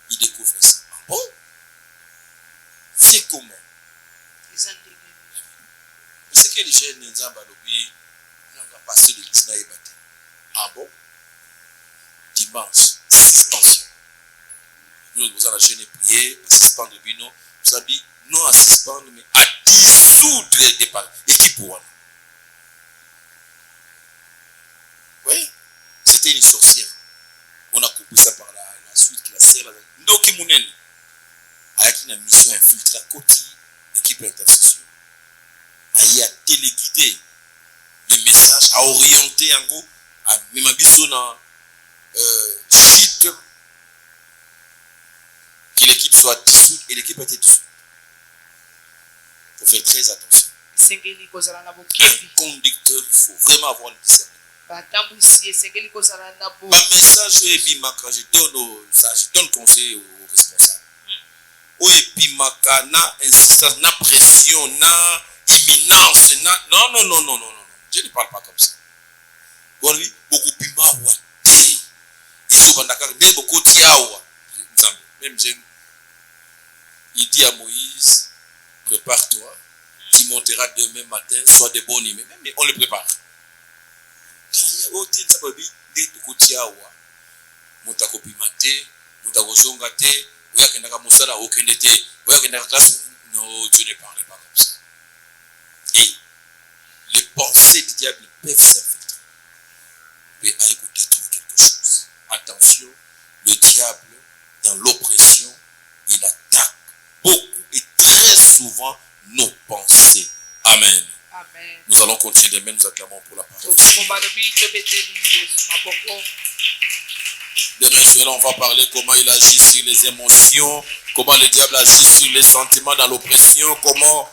Il découvre ça. Bon? C'est comment? C'est que les jeunes ne sont pas lobby. On va passer de l'Israël. Ah bon? Dimanche, suspension. Nous avons la jeune prière, suspendre Bino. Vous avez dit non à suspendre, mais à dissoudre les parents. Et qui pour? Oui, c'était une sorcière. On a compris ça par la suite qui la sert. Ndoki Mounen, avec une mission infiltrée à côté l'équipe d'intercession, à téléguider les messages, à orienter en gros, à même dans site que l'équipe soit dissoute et l'équipe a été dissoute. Il faut faire très attention. Un conducteur, il faut vraiment avoir le discernement. Un message, je donne conseil aux responsables. Na insistance, na pression, na imminence, non. Je ne parle pas comme ça. Wali beaucoup plus mawa te. Iso bandaka ndé beaucoup tiawa. Même j'aime. Il dit à Moïse, prépare-toi, tu monteras demain matin, sois de bonne humeur. Même on le prépare. Quand il y a autre ça peut dire ndé beaucoup tiawa. Mutakopima te, mutakosonga te, oya kendaka musala okende te, oya kendaka classe. Non, Dieu ne parlait pas comme ça. Et les pensées du diable peuvent s'infiltrer. Mais à écouter détruire quelque chose. Attention, le diable, dans l'oppression, il attaque beaucoup et très souvent nos pensées. Amen. Amen. Nous allons continuer demain, nous acclamons pour la parole. Demain, on va parler comment il agit sur les émotions, comment le diable agit sur les sentiments dans l'oppression, comment.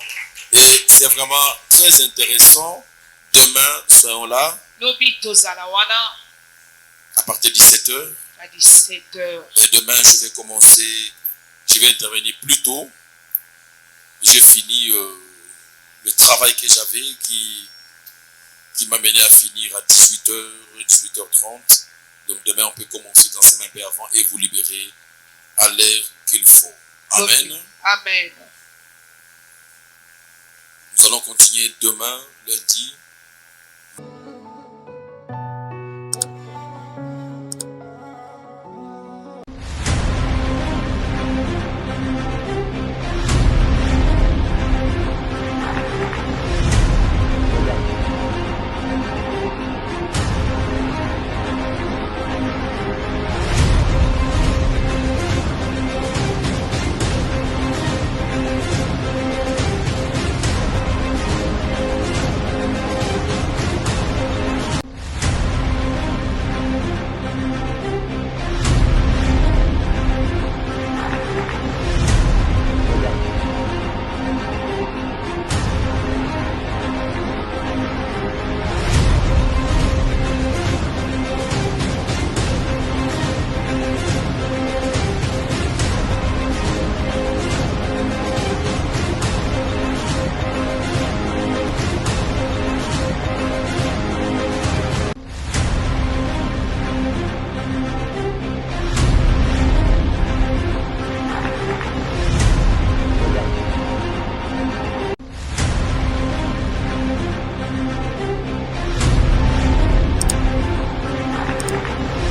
Et c'est vraiment très intéressant. Demain, soyons là. À partir de 17h. À 17h. Et demain, je vais intervenir plus tôt. J'ai fini le travail que j'avais qui m'a mené à finir à 18h, 18h30. Donc demain, on peut commencer dans ces mêmes peu avant et vous libérer à l'heure qu'il faut. Amen. Amen. Nous allons continuer demain, lundi.